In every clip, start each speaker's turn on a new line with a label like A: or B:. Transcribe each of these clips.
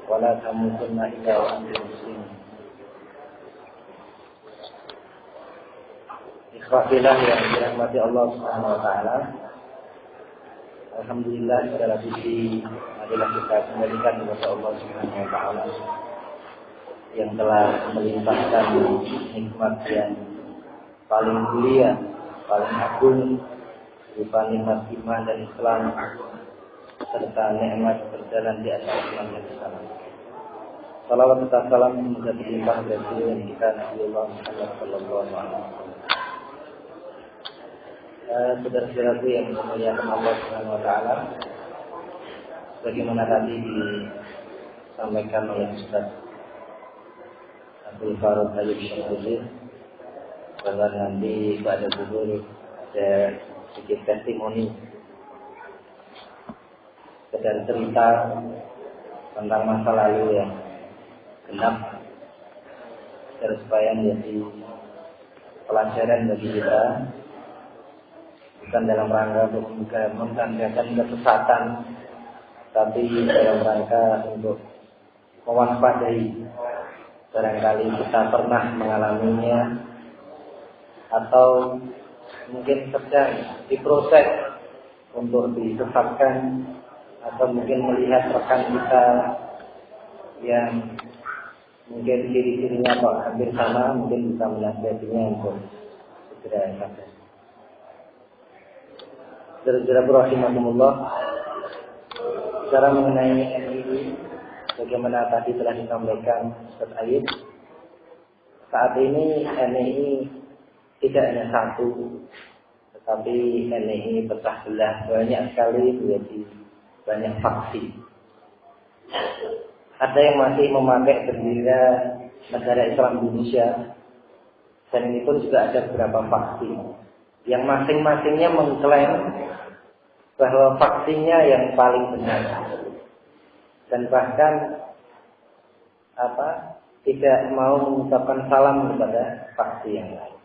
A: ولا تموتن إلا وأنتم مسلمون. Ikhwatilah yang dirahmati Allah Subhanahu wa taala. Alhamdulillah segala puji adalah kita kembalikan kepada Allah Subhanahu wa taala yang telah melimpahkan nikmat yang paling mulia, paling agung berupa nikmat iman dan Islam serta nikmat berjalan di atas iman dan Islam. Salawat serta salam semoga berlimpah kepada kita Nabiullah Muhammad sallallahu alaihi wasallam. Saudara-saudaraku yang dimuliakan Allah Subhanahu wa taala, bagaimana tadi disampaikan oleh Ustaz Abdul Farouk Tayyib Syamsuddin bahwa nanti pada zuhur ada sedikit testimoni dan cerita tentang masa lalu yang genap supaya menjadi pelajaran bagi kita, bukan dalam rangka untuk menandakan kesesatan, tapi dalam rangka untuk mewaspadai. Barangkali kita pernah mengalaminya atau mungkin sedang diproses untuk disesatkan, atau mungkin melihat rekan kita yang mungkin ciri-cirinya atau hampir sama, mungkin bisa menasihatinya untuk segera sadar. Saudara-saudara rahimakumullah, bicara mengenai NII, bagaimana tadi telah disampaikan Ustaz Ayyub, saat ini NII tidak hanya satu, tetapi NII pecah belah banyak sekali menjadi banyak faksi. Ada yang masih memakai bendera negara Islam Indonesia, dan ini pun juga ada beberapa faksi yang masing-masingnya mengklaim bahwa vaksinnya yang paling benar, dan bahkan tidak mau mengucapkan salam kepada faksi yang lain.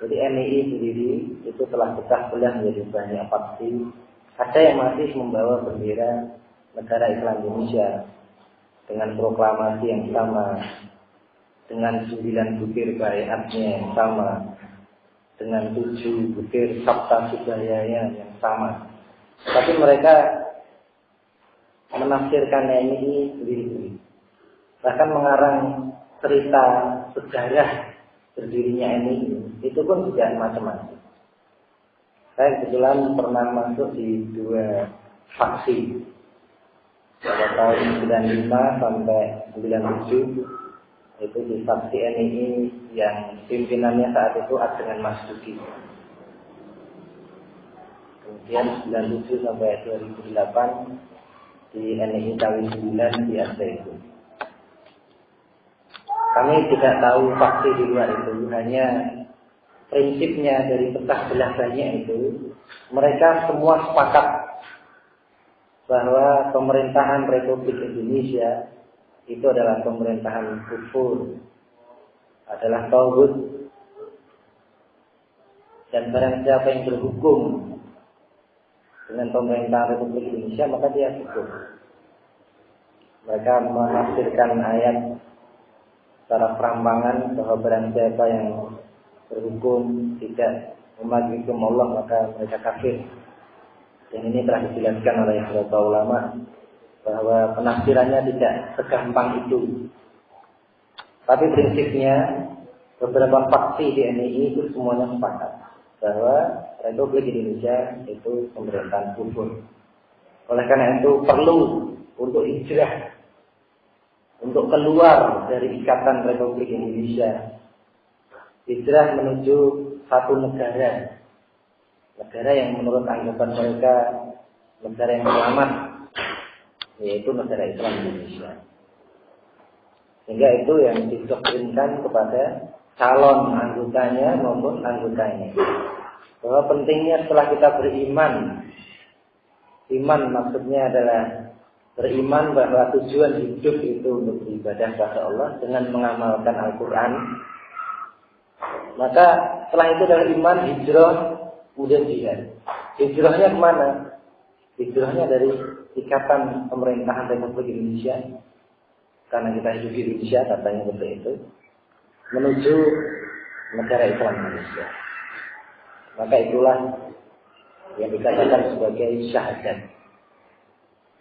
A: Jadi NII sendiri itu telah pecah belah menjadi banyak faksi. Ada yang masih membawa bendera negara Islam Indonesia dengan proklamasi yang sama, dengan 9 butir baiatnya yang sama, dengan 7 butir sabta budayanya yang sama. Tapi mereka menafsirkan ini sendiri-sendiri. Bahkan mengarang cerita sejarah berdirinya ini, itu pun juga macam-macam. Saya kebetulan pernah masuk di 2 faksi pada tahun 95 sampai 97. Itu di faksi NII yang pimpinannya saat itu dengan Mas Duki. Kemudian 97 sampai 2008 di NII Tawi 9 di Al-Zaitun. Kami tidak tahu faksi di luar itu, hanya prinsipnya dari pecah belah banyak itu, mereka semua sepakat bahwa pemerintahan Republik Indonesia itu adalah pemerintahan kufur, adalah tauhid, dan barang siapa yang berhukum dengan pemerintahan Republik Indonesia maka dia kufur. Mereka menafsirkan ayat secara perampangan bahwa barang siapa yang berhukum tidak mematuhi hukum Allah maka mereka kafir. Dan ini telah dijelaskan oleh beberapa ulama bahwa penafsirannya tidak segampang itu. Tapi prinsipnya beberapa faksi di NII itu semuanya sepakat bahwa Republik Indonesia itu pemerintahan kufur. Oleh karena itu perlu untuk hijrah, untuk keluar dari ikatan Republik Indonesia, hijrah menuju satu negara yang menurut anggapan mereka negara yang selamat, yaitu negara Islam Indonesia. Sehingga itu yang didoktrinkan kepada calon anggotanya maupun anggotanya, bahwa pentingnya setelah kita beriman, iman maksudnya adalah beriman bahwa tujuan hidup itu untuk beribadah kepada Allah dengan mengamalkan Al-Quran. Maka setelah itu adalah iman, hijrah, kemudian jihad. Hijrahnya kemana? hijrahnya dari ikatan pemerintahan Republik Indonesia, karena kita hidup di Indonesia katanya seperti itu, menuju negara Islam Indonesia. Maka itulah yang dikatakan sebagai syahadat.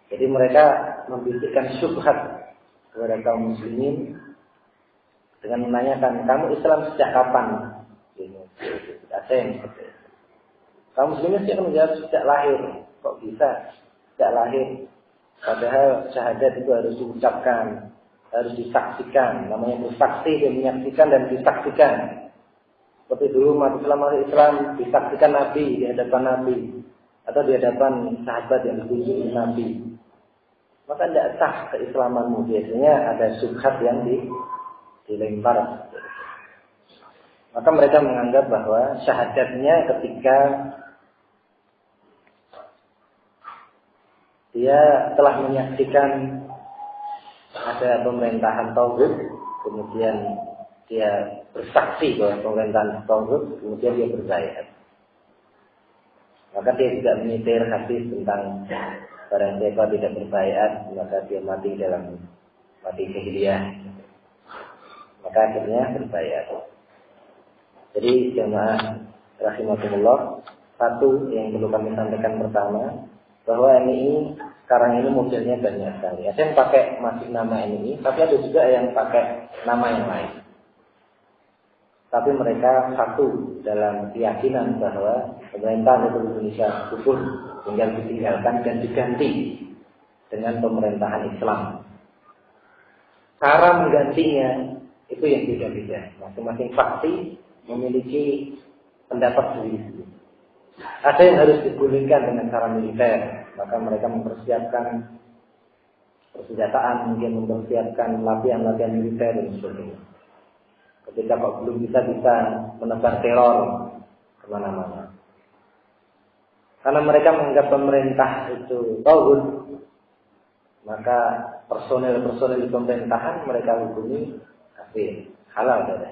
A: Jadi mereka membisikkan syubhat kepada kaum muslimin dengan menanyakan, kamu Islam sejak kapan? Ada yang seperti itu. Kaum muslimin sih menjawab sejak lahir. Kok bisa sejak lahir? Padahal syahadat itu harus diucapkan, harus disaksikan. Namanya bersaksi dan menyaksikan dan disaksikan. Seperti dulu umat Islam disaksikan Nabi di hadapan Nabi atau di hadapan sahabat yang dikunjungi Nabi. Maka tidak sah keislamanmu. Biasanya ada syubhat yang dilempar. Maka mereka menganggap bahwa syahadatnya ketika dia telah menyaksikan ada pemerintahan tauhid, kemudian dia bersaksi bahwa pemerintahan tauhid, kemudian dia berbaiat. Maka dia juga menyitir hadis tentang barang siapa tidak berbaiat, maka dia mati dalam mati jahiliyah. Maka akhirnya berbaiat. Jadi jemaah rahimakumullah, satu yang perlu kami sampaikan pertama, bahwa MII sekarang ini modelnya banyak sekali. Ada yang pakai masih nama MII, tapi ada juga yang pakai nama yang lain. Tapi mereka satu dalam keyakinan bahwa pemerintahan Republik Indonesia kufur, tinggal ditinggalkan dan diganti dengan pemerintahan Islam. Cara menggantinya itu yang beda-beda. Masing-masing faksi memiliki pendapat sendiri. Ada yang harus digulingkan dengan cara militer, maka mereka mempersiapkan persenjataan, mungkin mempersiapkan latihan-latihan militer dan sebagainya. Ketika kok belum bisa menebar teror kemana-mana. Karena mereka menganggap pemerintah itu tauhid, maka personel-personel di pemerintahan mereka hukumi kafir, halal saja.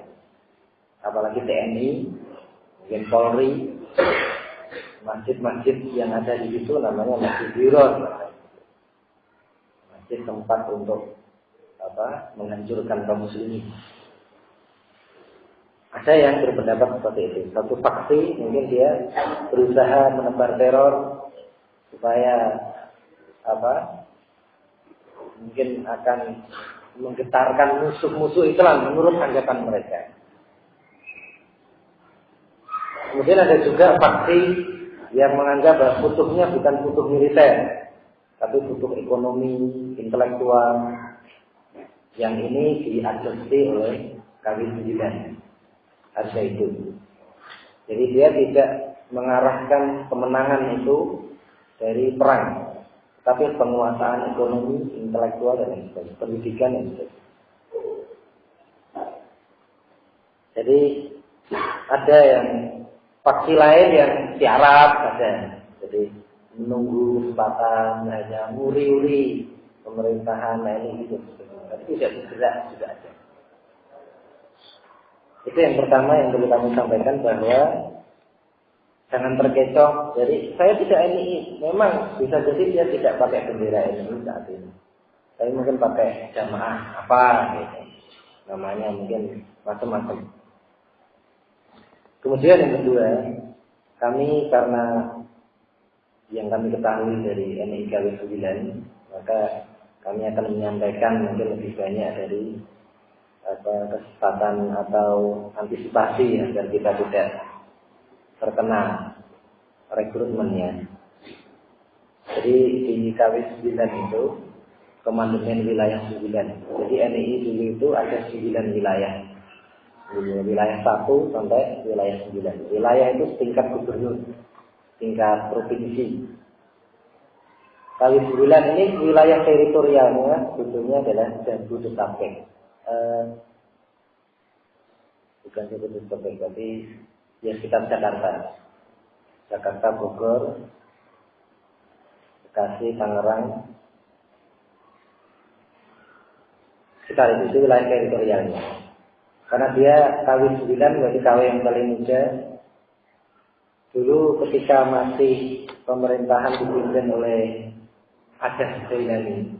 A: Apalagi TNI, mungkin Polri, masjid-masjid yang ada di situ namanya masjid Hiron, masjid tempat untuk menghancurkan kaum muslimin. Ada yang berpendapat seperti itu. Satu faksi mungkin dia berusaha menebar teror supaya mungkin akan menggetarkan musuh-musuh Islam menurut anggapan mereka. Kemudian ada juga faksi yang menganggap bahwa butuhnya bukan butuh militer, tapi butuh ekonomi, intelektual. Yang ini diadopsi oleh KW9. Harga itu. Jadi dia tidak mengarahkan kemenangan itu dari perang, tapi penguasaan ekonomi, intelektual dan sebagainya, pendidikan dan sebagainya. Jadi ada yang faksi lain yang tiarap saja, jadi menunggu kesempatan hanya nguri-uri pemerintahan ini gitu. Tapi tidak bergerak juga ada. Itu yang pertama yang perlu kami sampaikan, bahwa jangan terkecoh. Jadi saya tidak MII, memang bisa jadi dia tidak pakai bendera MII saat ini, tapi mungkin pakai jamaah apa gitu, namanya mungkin macam-macam. Kemudian yang kedua, kami karena yang kami ketahui dari MII KW9, maka kami akan menyampaikan mungkin lebih banyak dari kesempatan atau antisipasi agar kita tidak terkena rekrutmennya. Jadi di KW9 itu Komandemen Wilayah 9. Jadi MII dulu itu ada 9 wilayah. Wilayah 1 sampai wilayah 9. Wilayah itu tingkat gubernur, tingkat provinsi. KW9 ini wilayah teritorialnya sebetulnya adalah Jabodetabek. Bukan Jabodetabek, tapi ya sekitar Jakarta, Bogor, Bekasi, Tangerang, sekitar itu wilayah teritorialnya. Karena dia KW9 berarti KW yang paling muda. Dulu ketika masih pemerintahan dipimpin oleh Aceh Jailani.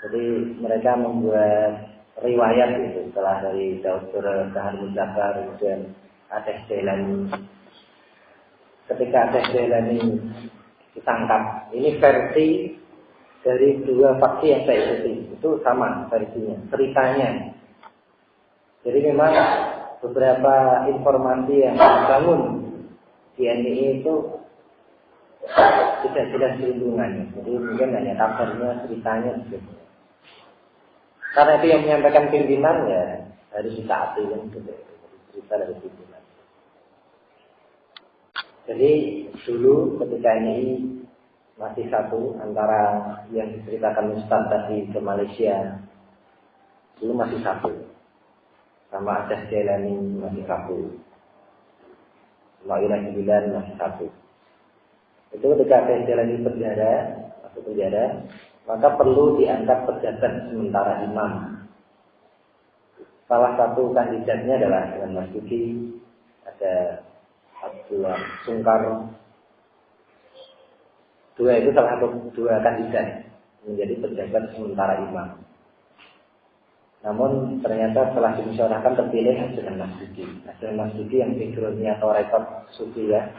A: Jadi mereka membuat riwayat itu setelah dari Daud Sahar Muzaffar kemudian Aceh Jailani. Ketika Aceh Jailani ditangkap, ini versi dari dua faksi yang saya ikuti, itu sama versinya, ceritanya. Jadi memang beberapa informasi yang dibangun di NII itu tidak jelas hubungannya. Jadi mungkin hanya kabarnya, ceritanya gitu. Karena itu yang menyampaikan pimpinan ya harus ditaati kan gitu. Cerita dari pimpinan. Jadi dulu ketika ini masih satu antara yang diceritakan Ustaz tadi ke Malaysia, dulu masih satu. Sama Aceh Jailani masih satu. Sama Wilayah Sembilan masih satu. Itu ketika Aceh Jailani masuk penjara, maka perlu diangkat pejabat sementara imam. Salah satu kandidatnya adalah dengan Mas Duki, ada Abdullah Sungkar. Dua kandidat menjadi pejabat sementara imam. Namun ternyata setelah dimusyawarahkan terpilih dengan Mas Duki. Dengan Mas Duki yang backgroundnya atau rekod sufi ya.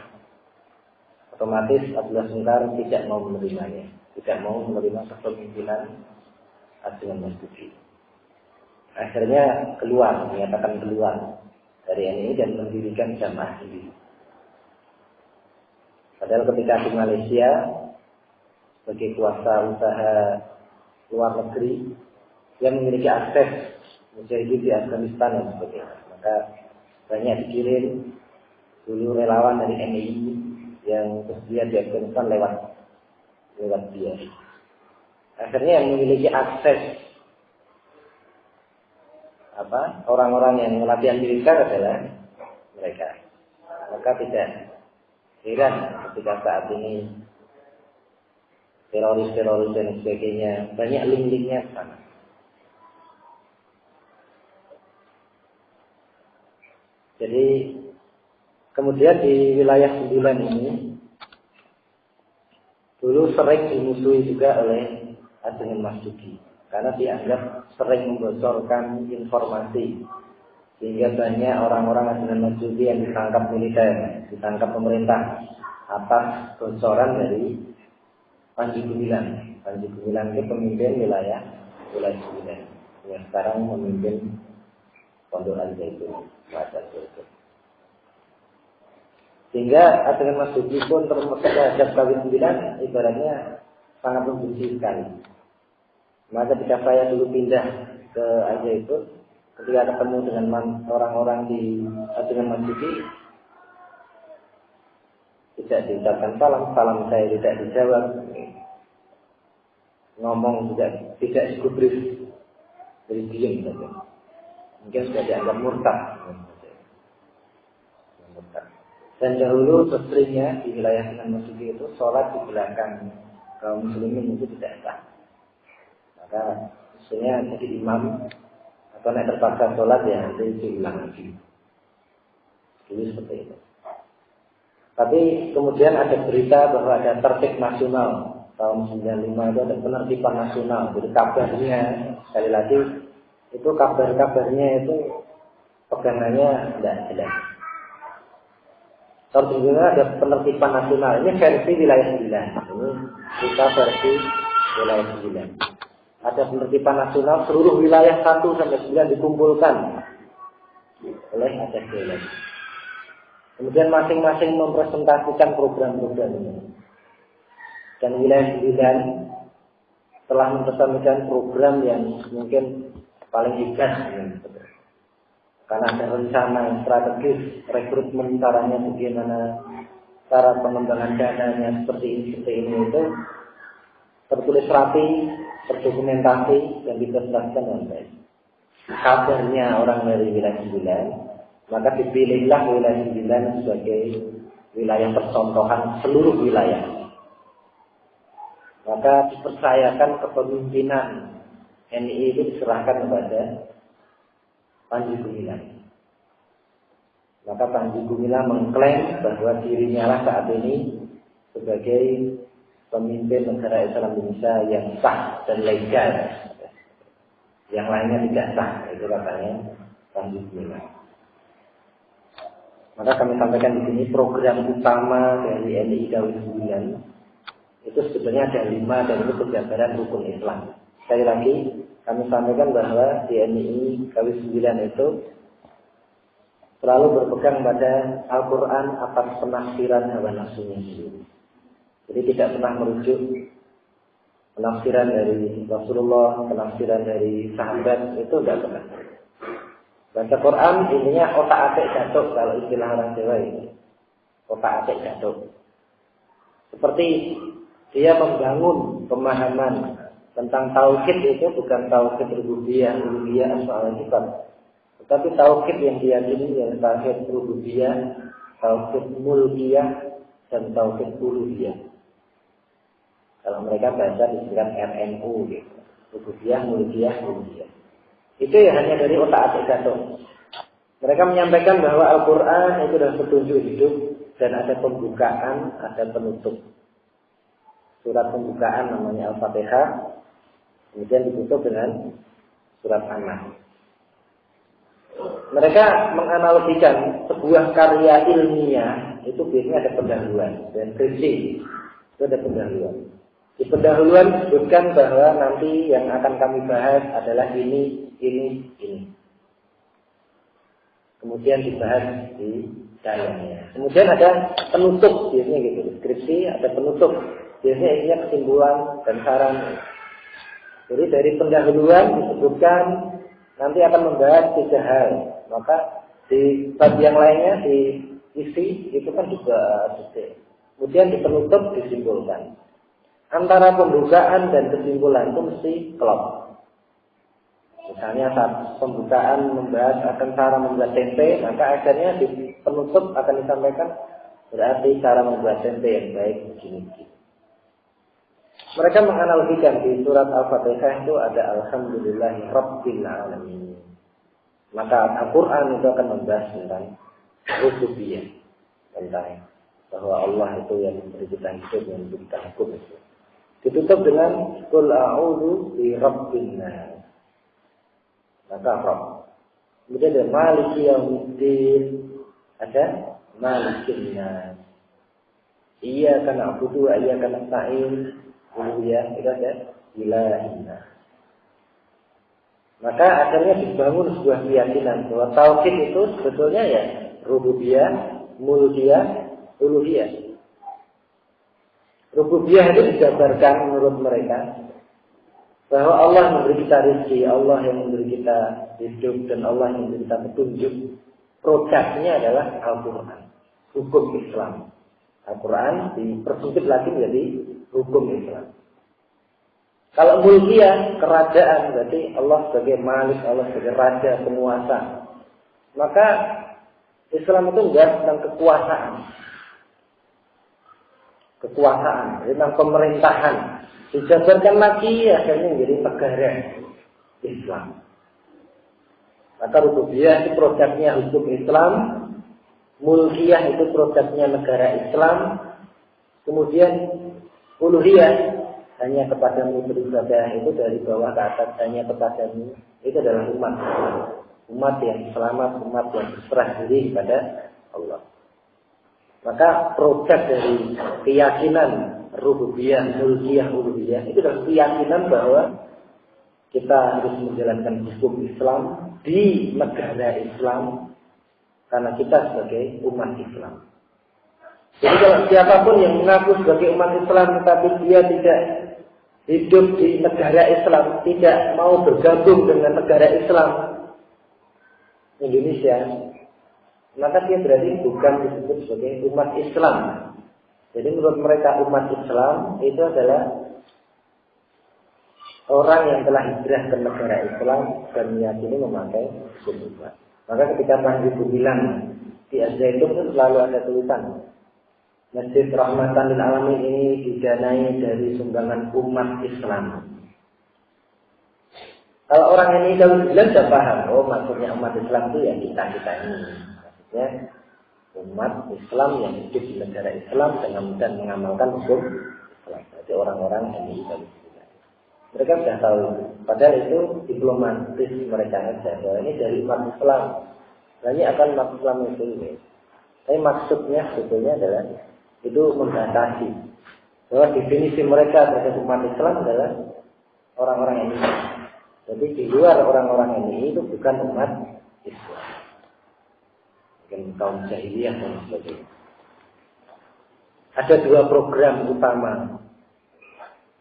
A: Otomatis Abdullah Sungkar tidak mau menerimanya. Tidak mau menerima kepemimpinan Abdullah Mas Duki. Akhirnya menyatakan keluar dari NII dan mendirikan jamaah sendiri. Padahal ketika di Malaysia sebagai kuasa usaha luar negeri yang memiliki akses mujahidin di Afghanistan dan sebagainya, maka banyak dikirim dulu relawan dari NII yang bersedia di Afghanistan lewat dia. Akhirnya yang memiliki akses orang-orang yang latihan militer adalah mereka. Maka tidak heran ketika saat ini teroris dan sebagainya banyak link-linknya ke sana. Jadi kemudian di wilayah 9 ini dulu sering dimusuhi juga oleh Adnan Mas Duki karena dianggap sering membocorkan informasi sehingga banyak orang-orang Adnan Mas Duki yang ditangkap militer, ditangkap pemerintah atas bocoran dari Panji Gumilang. Panji Gumilang itu pemimpin wilayah 9 yang sekarang memimpin Pondok Al-Zaitun. Sehingga Adnan Mas Duki pun terhadap kawin 9 ibaratnya sangat membenci sekali. Maka ketika saya dulu pindah ke Al-Zaitun, ketika ketemu dengan orang-orang di Adnan Mas Duki, tidak diucapkan salam saya tidak dijawab, ngomong juga tidak digubris, dari diam saja. Mungkin sudah dianggap murtad. Dan dahulu seringnya di wilayah Adnan Mas Duki itu sholat di belakang kaum muslimin itu tidak sah. Maka maksudnya jadi imam atau naik terpaksa sholat ya nanti diulang lagi. Dulu seperti itu. Tapi kemudian ada berita bahwa ada tertib nasional tahun 95 itu ada penertiban nasional. Jadi kabarnya sekali lagi itu kabarnya itu pegangannya tidak jelas. Tahun 95 ada penertiban nasional. Ini versi wilayah 9. Ini kita versi wilayah 9. Ada penertiban nasional seluruh wilayah 1 sampai 9 dikumpulkan oleh Aceh Jailani. Kemudian masing-masing mempresentasikan program-program ini. Dan wilayah 9 telah mempresentasikan program yang mungkin paling hebat. Karena ada rencana yang strategis, rekrutmen caranya bagaimana, cara pengembangan dananya seperti ini itu tertulis rapi, terdokumentasi dan dipresentasikan dengan baik. Kabarnya orang dari wilayah 9, maka dipilihlah wilayah 9 sebagai wilayah percontohan seluruh wilayah. Maka dipercayakan kepemimpinan NII itu diserahkan kepada Panji Gumilang. Maka Panji Gumilang mengklaim bahwa dirinya lah saat ini sebagai pemimpin negara Islam Indonesia yang sah dan legal. Yang lainnya tidak sah, itu katanya Panji Gumilang. Maka kami sampaikan di sini program utama dari NII KW 9 itu sebetulnya ada 5 dan itu penjabaran rukun Islam. Sekali lagi kami sampaikan bahwa di NII KW 9 itu selalu berpegang pada Al-Quran atas penafsiran hawa nafsunya sendiri. Jadi tidak pernah merujuk penafsiran dari Rasulullah, penafsiran dari sahabat, itu tidak pernah. Baca Quran intinya otak-atik jatuh kalau istilah orang Jawa ini. Otak-atik jatuh. Seperti dia membangun pemahaman tentang tauhid itu bukan tauhid rububiyah, uluhiyah, asma wa sifat. Tetapi tauhid yang diyakini yang tauhid rububiyah, tauhid mulkiyah, dan tauhid uluhiyah. Kalau mereka baca disebutkan RNU gitu. Rububiyah, mulkiyah, uluhiyah. Itu ya hanya dari otak-atik jatuh. Mereka menyampaikan bahwa Al-Quran itu adalah petunjuk hidup dan ada pembukaan, ada penutup. Surat pembukaan namanya Al-Fatihah, kemudian ditutup dengan surat An-Nahl. Mereka menganalogikan sebuah karya ilmiah itu biasanya ada pendahuluan dan kritik itu ada pendahuluan. Di pendahuluan disebutkan bahwa nanti yang akan kami bahas adalah ini. Kemudian dibahas di dalamnya. Kemudian ada penutup biasanya gitu. Deskripsi ada penutup. Biasanya isinya kesimpulan dan saran. Jadi dari pendahuluan disebutkan nanti akan membahas 3 hal. Maka di bab yang lainnya diisi itu kan juga detail. Kemudian di penutup disimpulkan. Antara pembukaan dan kesimpulan itu mesti klop. Misalnya saat pembukaan membahas akan cara membuat tempe, maka akhirnya di penutup akan disampaikan berarti cara membuat tempe yang baik begini. Mereka menganalogikan di surat Al-Fatihah itu ada Alhamdulillahi Rabbil Alamin. Maka Al-Quran itu akan membahas tentang rububiyah, tentang bahwa Allah itu yang memberi kita hidup, yang memberi kita hukum itu. Ditutup dengan Qul a'udzu bi Rabbin nas. Maka Rabb. Kemudian ada Maliki Yaumiddin, ada Malikin nas. Iyyaka na'budu wa iyyaka nasta'in. Uluhiyah itu ada Ilahin nas. Maka akhirnya dibangun sebuah keyakinan bahwa tauhid itu sebetulnya ya rububiyah, mulkiyah, uluhiyah. Rububiyah itu dijabarkan menurut mereka bahwa Allah memberi kita rezeki, Allah yang memberi kita hidup, dan Allah yang memberi kita petunjuk. Produknya adalah Al-Quran, hukum Islam. Al-Quran dipersempit lagi menjadi hukum Islam. Kalau mulkiyah, kerajaan, berarti Allah sebagai malik, Allah sebagai raja, penguasa. Maka Islam itu enggak tentang kekuasaan. Kekuasaan, tentang pemerintahan. Dijabarkan lagi akhirnya menjadi negara Islam. Maka rububiyah itu produknya hukum Islam, mulkiyah itu produknya negara Islam, kemudian uluhiyah hanya kepadamu beribadah itu dari bawah ke atas, hanya kepadamu itu adalah umat Islam. Umat yang selamat, umat yang berserah diri kepada Allah. Maka produk dari keyakinan rububiyah, mulkiyah, uluhiyah itu adalah keyakinan bahwa kita harus menjalankan hukum Islam di negara Islam karena kita sebagai umat Islam. Jadi kalau siapapun yang mengaku sebagai umat Islam tetapi dia tidak hidup di negara Islam, tidak mau bergabung dengan negara Islam Indonesia, maka dia berarti bukan disebut sebagai umat Islam. Jadi menurut mereka umat Islam itu adalah orang yang telah hijrah ke negara Islam dan meyakini memakai hukum Islam. Maka ketika Panji Gumilang di Al-Zaitun itu selalu ada tulisan Masjid Rahmatan lil Alamin ini didanai dari sumbangan umat Islam. Kalau orang ini kalau bilang sudah paham, oh maksudnya umat Islam itu ya kita ini. Maksudnya umat Islam yang hidup di negara Islam dan mengamalkan hukum Islam. Jadi orang-orang NII tadi. Mereka sudah tahu, padahal itu diplomatis mereka saja. Bahwa ini dari umat Islam. Ini akan umat Islam itu. Tapi maksudnya sebetulnya adalah itu membatasi bahwa definisi mereka terhadap umat Islam adalah orang-orang NII. Jadi di luar orang-orang NII itu bukan umat Islam. Mungkin kaum jahiliyah dan sebagainya. Ada dua program utama,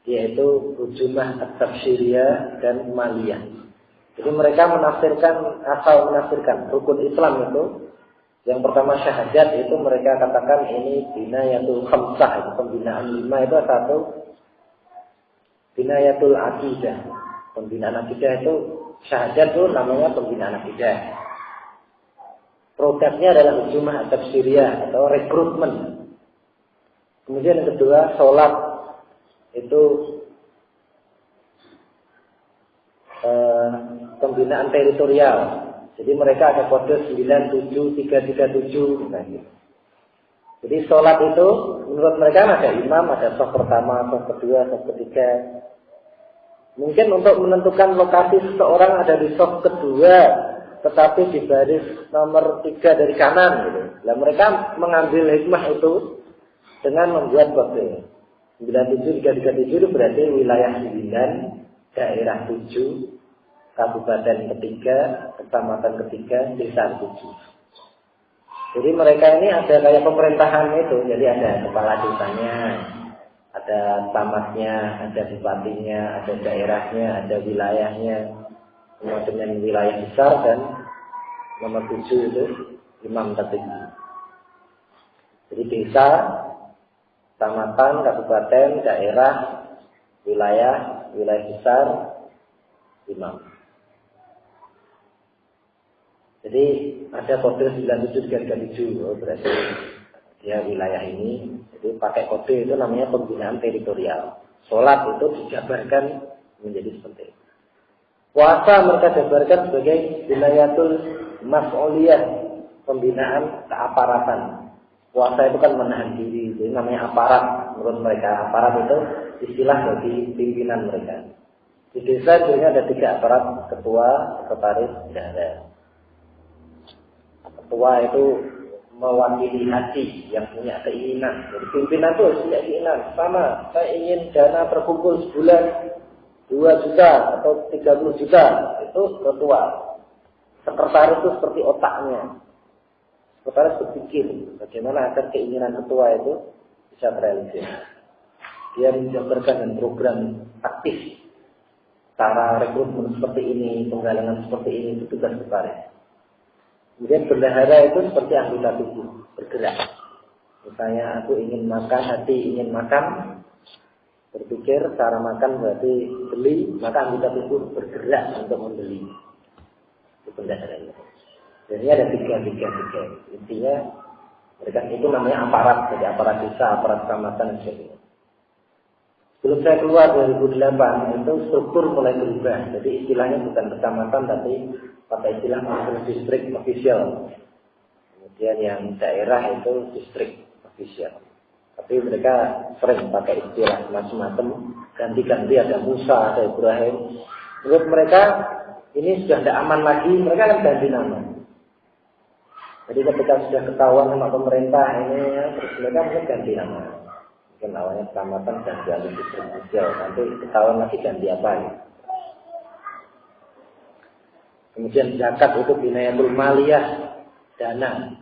A: yaitu Hujumah At-Tabsyiriyah dan Maliyah. Jadi mereka menafsirkan rukun Islam itu. Yang pertama syahadat itu mereka katakan ini binayatul khamsah, itu pembinaan 5 itu satu. Binayatul akidah. Pembinaan akidah itu syahadat itu namanya pembinaan akidah. Produknya adalah Hujumah At-Tabsyiriyah atau rekrutmen. Kemudian yang kedua, sholat itu pembinaan teritorial. Jadi mereka ada kode 97337 misalnya. Jadi sholat itu menurut mereka ada imam, ada shaf pertama, shaf kedua, shaf ketiga. Mungkin untuk menentukan lokasi seseorang ada di shaf kedua, tetapi di baris nomor 3 dari kanan gitu. Nah, mereka mengambil hikmah itu dengan membuat kode 97337 itu berarti wilayah 9, daerah 7, kabupaten ketiga, kecamatan ketiga, desa 7. Jadi mereka ini ada kayak pemerintahan itu, jadi ada kepala desanya, ada camatnya, ada bupatinya, ada daerahnya, ada wilayahnya, semua dengan wilayah besar dan nomor 7 itu imam tertinggi. Jadi desa, kecamatan, kabupaten, daerah, wilayah besar, imam. Jadi ada kode 97337, berarti dia wilayah ini. Jadi pakai kode itu namanya pembinaan teritorial. Sholat itu dijabarkan menjadi seperti itu. Puasa mereka jabarkan sebagai binayatul mas'uliyah, pembinaan keaparatan. Puasa itu kan menahan diri, jadi namanya aparat. Menurut mereka aparat itu istilah bagi pimpinan mereka. Di desa sebenarnya ada 3 aparat, ketua, sekretaris, bendahara. Ketua itu mewakili hati yang punya keinginan. Jadi pimpinan itu harus punya keinginan. Sama, saya ingin dana terkumpul sebulan 2 juta atau 30 juta. Itu ketua. Sekretaris itu seperti otaknya. Sekretaris berpikir bagaimana agar keinginan ketua itu bisa terrealisasi. Dia menjabarkan dengan program aktif. Cara rekrutmen seperti ini, penggalangan seperti ini, itu tugas sekretaris. Kemudian bendahara itu seperti anggota tubuh, bergerak. Misalnya aku ingin makan, hati ingin makan, berpikir cara makan berarti beli, maka anggota tubuh bergerak untuk membeli. Itu bendahara itu. Jadi ada 3. Intinya mereka itu namanya aparat, jadi aparat desa, aparat kecamatan dan sebagainya. Sebelum saya keluar 2008 itu struktur mulai berubah. Jadi istilahnya bukan kecamatan tapi pakai istilah distrik official. Kemudian yang daerah itu distrik official. Tapi mereka sering pakai istilah macam-macam, ganti-ganti, ada Musa, ada Ibrahim. Menurut mereka ini sudah tidak aman lagi, mereka akan ganti nama. Jadi ketika sudah ketahuan sama pemerintah ini, terus mereka mungkin ganti nama. Mungkin awalnya kecamatan dan ganti distrik official. Nanti ketahuan lagi ganti apa ya. Kemudian zakat itu binayatul maliyah, dana.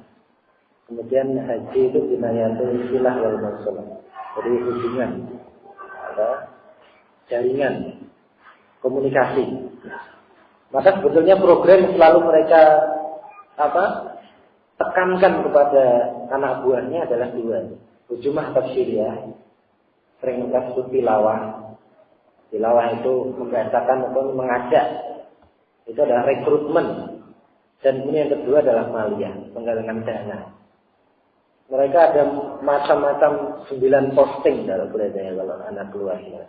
A: Kemudian haji itu binayatul silah wal masalah. Jadi hubungan, ada jaringan, komunikasi. Maka sebetulnya program selalu mereka tekankan kepada anak buahnya adalah 2. Hujumah Tabsyiriyah, sering mereka sebut tilawah. Tilawah itu membacakan atau mengajak. Itu adalah rekrutmen. Dan kemudian yang kedua adalah maliyah, penggalangan dana. Mereka ada macam-macam 9 posting dalam gereja kalau anak keluarnya.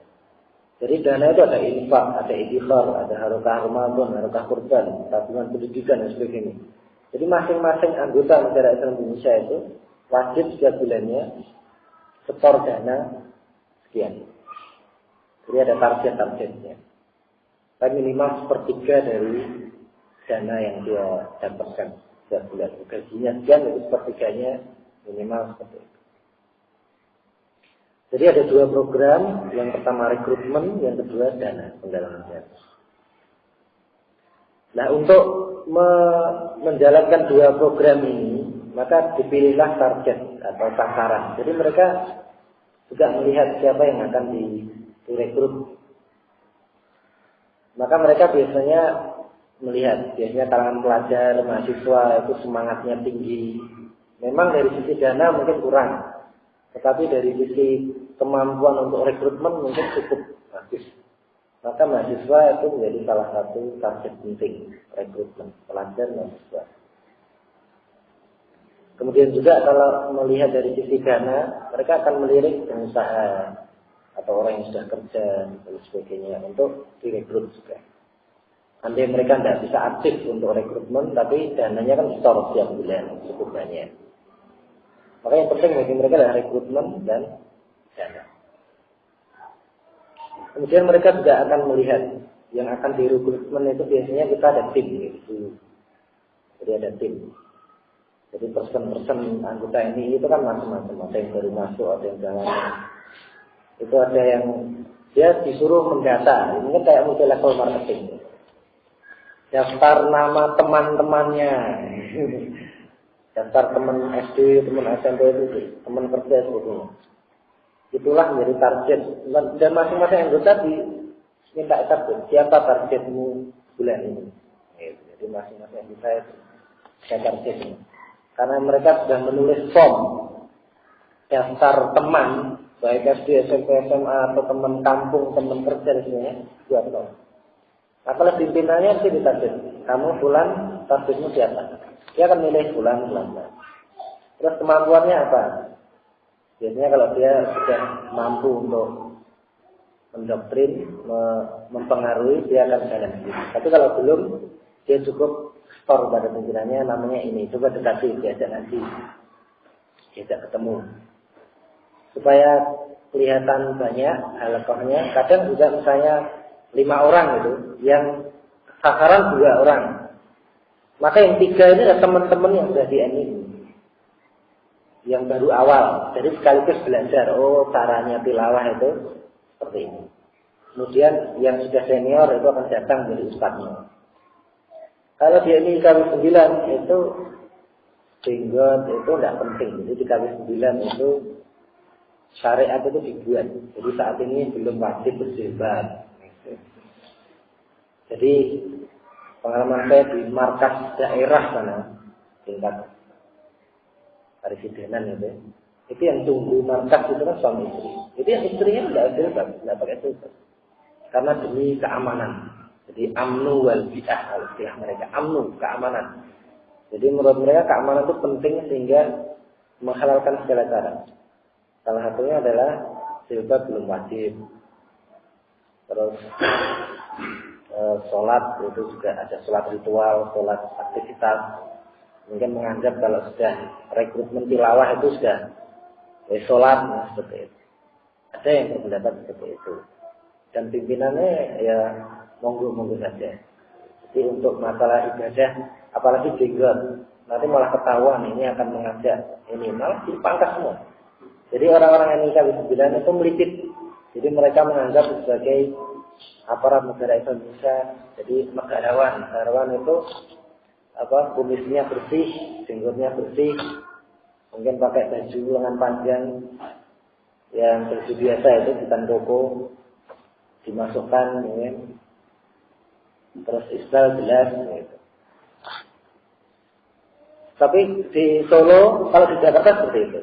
A: Jadi dana itu ada infak, ada idhar, ada harokah Ramadan, harokah kurban, tabungan pendidikan dan sebagainya. Jadi masing-masing anggota negara Islam Indonesia itu wajib setiap bulannya setor dana sekian. Jadi ada target-targetnya. Tapi minimal sepertiga dari dana yang dia dapatkan setiap bulan. Gajinya sekian, jadi sepertiganya minimal seperti itu. Jadi ada dua program, yang pertama rekrutmen, yang kedua dana penggalangan dana. Nah, untuk menjalankan dua program ini, maka dipilihlah target atau sasaran. Jadi mereka juga melihat siapa yang akan direkrut. Maka mereka biasanya biasanya kalangan pelajar, mahasiswa itu semangatnya tinggi. Memang dari sisi dana mungkin kurang, tetapi dari sisi kemampuan untuk rekrutmen mungkin cukup bagus. Maka mahasiswa itu menjadi salah satu target penting rekrutmen pelajar mahasiswa. Kemudian juga kalau melihat dari sisi dana, mereka akan melirik pengusaha atau orang yang sudah kerja dan sebagainya untuk direkrut juga. Andai mereka tidak bisa aktif untuk rekrutmen, tapi dananya kan store setiap bulan cukup banyak. Maka yang penting bagi mereka adalah rekrutmen dan dana. Kemudian mereka juga akan melihat yang akan direkrutmen itu biasanya kita ada tim gitu. Jadi ada tim. Jadi person anggota ini itu kan macam-macam. Ada yang baru masuk, ada yang jalan. Itu ada yang dia disuruh mendata. Ini kan kayak multi level marketing. Daftar nama teman-temannya. Daftar teman SD, teman SMP itu, teman kerja sebagainya. Itulah menjadi target. Dan masing-masing anggota diminta target. Siapa targetmu bulan ini? Jadi masing-masing anggota itu ada targetnya. Karena mereka sudah menulis form daftar teman, baik SD, SMP, SMA, atau teman kampung, teman kerja semuanya, buat form. Nah, kalau pimpinannya mesti ditarget. Kamu bulan targetmu siapa? Dia akan milih bulan. Terus kemampuannya apa? Biasanya kalau dia sudah mampu untuk mendoktrin, mempengaruhi, dia akan jalan sendiri. Tapi kalau belum, dia cukup store pada pimpinannya, namanya ini. Coba dekati, diajak nanti, diajak ketemu. Supaya kelihatan banyak halakohnya. Kadang juga misalnya 5 orang itu, yang sasaran 2 orang. Maka yang 3 ini adalah teman-teman yang sudah di MI. Yang baru awal, jadi sekaligus belajar. Oh, caranya tilawah itu seperti ini. Kemudian yang sudah senior itu akan datang menjadi ustadznya. Kalau dia ini KW 9 itu jenggot itu tidak penting. Jadi di KW 9 itu syariat itu dibuat. Jadi saat ini belum wajib berjilbab. Jadi pengalaman saya di markas daerah sana tingkat presidenan itu yang tunggu markas itu kan suami istri. Jadi yang istrinya tidak pakai jilbab karena demi keamanan. Jadi amnu wal bidah istilah mereka, amnu keamanan. Jadi menurut mereka keamanan itu penting sehingga menghalalkan segala cara. Salah satunya adalah jilbab belum wajib. Terus sholat itu juga ada sholat ritual, sholat aktivitas. Mungkin menganggap kalau sudah rekrutmen tilawah itu sudah sholat, seperti itu. Ada yang berpendapat seperti itu. Dan pimpinannya ya monggo saja. Jadi untuk masalah ibadah, apalagi jenggot, nanti malah ketahuan ini akan mengajak ini malah dipangkas semua. Jadi orang-orang yang nikah KW 9 itu melipit. Jadi mereka menganggap sebagai aparat negara Indonesia. Jadi negarawan itu kumisnya bersih, jenggotnya bersih, mungkin pakai baju lengan panjang yang baju biasa itu bukan koko, dimasukkan, ya. Terus isbal jelas, gitu. Tapi di Solo, kalau di Jakarta seperti itu.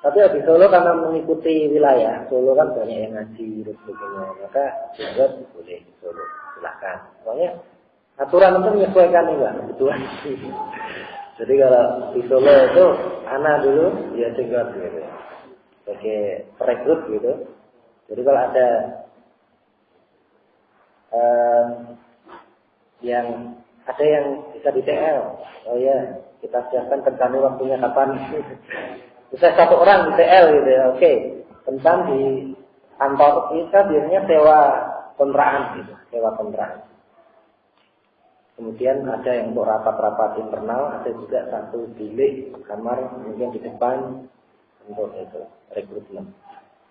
A: Tapi di Solo karena mengikuti wilayah, Solo kan banyak yang ngaji, terus sebagainya, maka jenggot boleh di Solo, silakan. Pokoknya aturan itu menyesuaikan juga kebutuhan. Jadi kalau di Solo itu anak dulu dia jenggot gitu, sebagai perekrut gitu. Jadi kalau ada yang kita di TL. Oh ya, kita siapkan kencan waktunya kapan. Bisa 1 orang di TL gitu ya. Oke, kencan di kantor kita biasanya sewa kontrakan gitu, sewa kontrakan. Kemudian ada yang untuk rapat-rapat internal, ada juga 1 bilik kamar mungkin di depan untuk itu rekrutmen.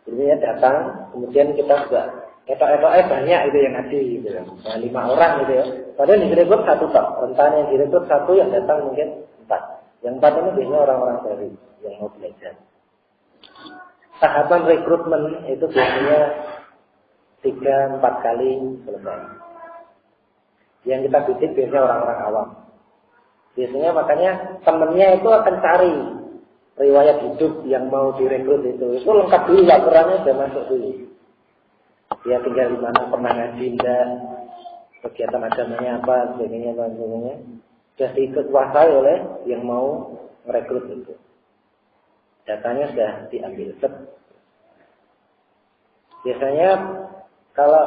A: Jadi ya datang, kemudian kita juga etok-etoknya banyak itu yang ngaji gitu ya. Nah, 5 orang gitu ya. Padahal direkrut 1 tok. Rentan yang direkrut 1 yang datang mungkin 4. Yang 4 ini biasanya orang-orang baru yang mau belajar. Tahapan rekrutmen itu biasanya 3-4 kali selesai. Yang kita didik biasanya orang-orang awam. Biasanya makanya temennya itu akan cari riwayat hidup yang mau direkrut itu. Itu lengkap dulu, laporannya sudah masuk dulu. Dia tinggal di mana, pernah ngaji enggak, kegiatan agamanya apa, sebagainya. Sudah dikuasai oleh yang mau merekrut itu. Datanya sudah diambil. Biasanya kalau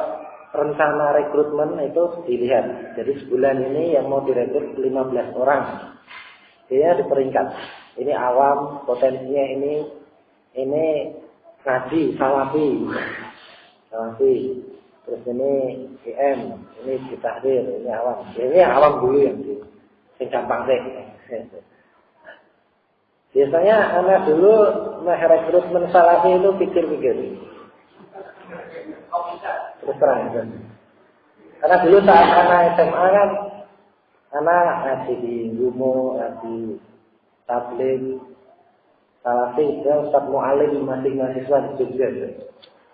A: rencana rekrutmen itu dilihat. Jadi sebulan ini yang mau direkrut 15 orang. Dia diperingkat. Ini awam, potensinya ini ngaji, salafi. Terus ini IM, ini ditahdir, ini awam. Ini awam dulu yang gampang deh. Biasanya anak dulu rekrutmen salafi itu pikir-pikir. Terus terang kan. Karena dulu saat anak SMA kan, anak ngaji di Gumo, ngaji tabligh, salafi, ya Ustaz Mu'alim masih mahasiswa di Jogja.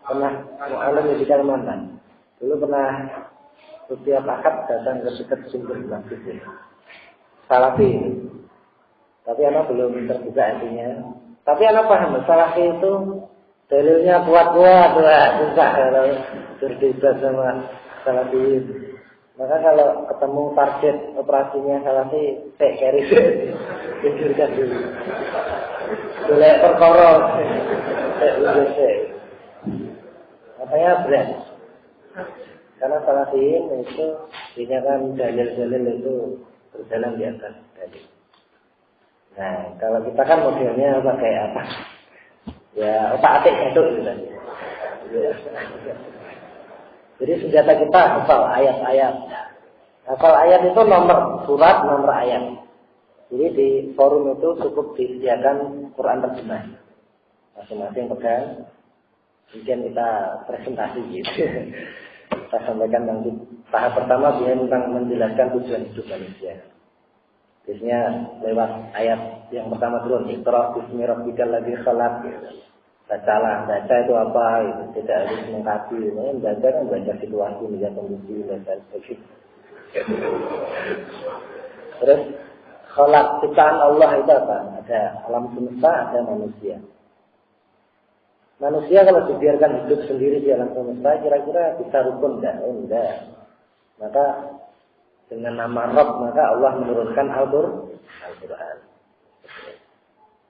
A: Pernah Mu'alim di Kalimantan. Dulu pernah setiap akad datang ke dekat sumber masjid. Salafi. Tapi anak belum terbuka artinya. Tapi anak paham, salafi itu dalilnya kuat-kuat, susah kalau berdebat sama salafi. Maka kalau ketemu target operasinya salafi, take carry pikirkan dulu. Boleh perkara, makanya berat. Karena salafiyin itu dinyatakan dalil-dalil itu berjalan di atas dalil. Nah, kalau kita kan modelnya pakai apa? Ya, otak-atik itu gitu. Jadi senjata kita hafal ayat-ayat. Hafal ayat itu nomor surat, nomor ayat. Jadi di forum itu cukup disediakan Quran terjemah. Masing-masing pegang. Kemudian kita presentasi gitu. Kita sampaikan nanti tahap pertama dia tentang menjelaskan tujuan hidup manusia. Biasanya lewat ayat yang pertama turun, Iqra bismi rabbikal ladzi khalaq. Bacalah, baca itu apa? Gitu. Tidak harus mengkaji. Baca kan baca situasi, melihat kondisi dan sebagainya. Terus khalaq, ciptaan Allah itu apa? Ada alam semesta, ada manusia. Manusia kalau dibiarkan hidup sendiri di alam semesta, kira-kira bisa rukun enggak? Oh, enggak. Maka dengan nama Rabb, maka Allah menurunkan Al-Quran.